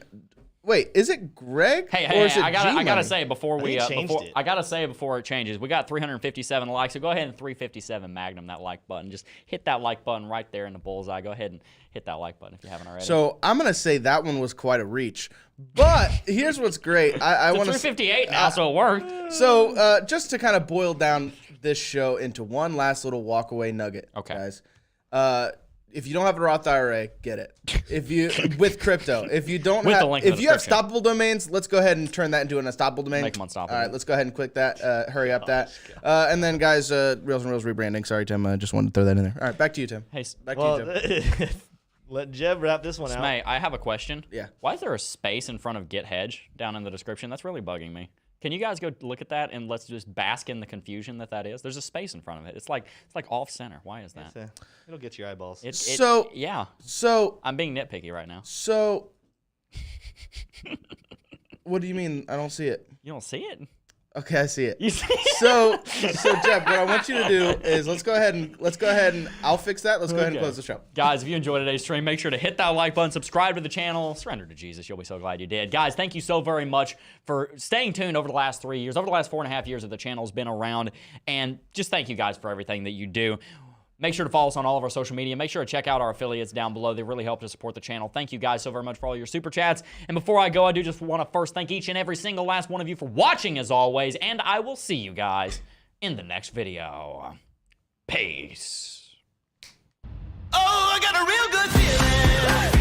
wait, is it Greg? Hey, or is it I gotta G-Money? say before we I changed it. I gotta say before it changes, we got 357 likes, so go ahead and 357 Magnum that like button. Just hit that like button right there in the bullseye. Go ahead and hit that like button if you haven't already. So I'm gonna say that one was quite a reach, but here's what's great. I it's want to 358 now, so it worked. So just to kind of boil down this show into one last little walkaway nugget, Okay. guys. If you don't have a Roth IRA, get it. If you with crypto, if you don't With the have, link in if the you have description. stoppable domains, let's go ahead and turn that into an unstoppable domain. Make them unstoppable. All right, let's go ahead and click that. Hurry up that. And then guys, Reels and Reels rebranding. Sorry, Tim. I just wanted to throw that in there. All right, back to you, Tim. Hey, Back Well, to you, Tim. let Jeb wrap this one out. Smay, I have a question. Yeah. Why is there a space in front of Get Hedge down in the description? That's really bugging me. Can you guys go look at that and let's just bask in the confusion that is? There's a space in front of it. It's like off center. Why is that? It'll get your eyeballs. Yeah. So I'm being nitpicky right now. what do you mean? I don't see it. You don't see it? Okay, I see it. You see? So Jebb, what I want you to do is let's go ahead and I'll fix that. Let's go ahead and close the show. Guys, if you enjoyed today's stream, make sure to hit that like button, subscribe to the channel, surrender to Jesus. You'll be so glad you did. Guys, thank you so very much for staying tuned over the last 3 years, over the last 4.5 years that the channel's been around, and just thank you guys for everything that you do. Make sure to follow us on all of our social media. Make sure to check out our affiliates down below. They really help to support the channel. Thank you guys so very much for all your super chats. And before I go, I do just want to first thank each and every single last one of you for watching as always. And I will see you guys in the next video. Peace. Oh, I got a real good feeling.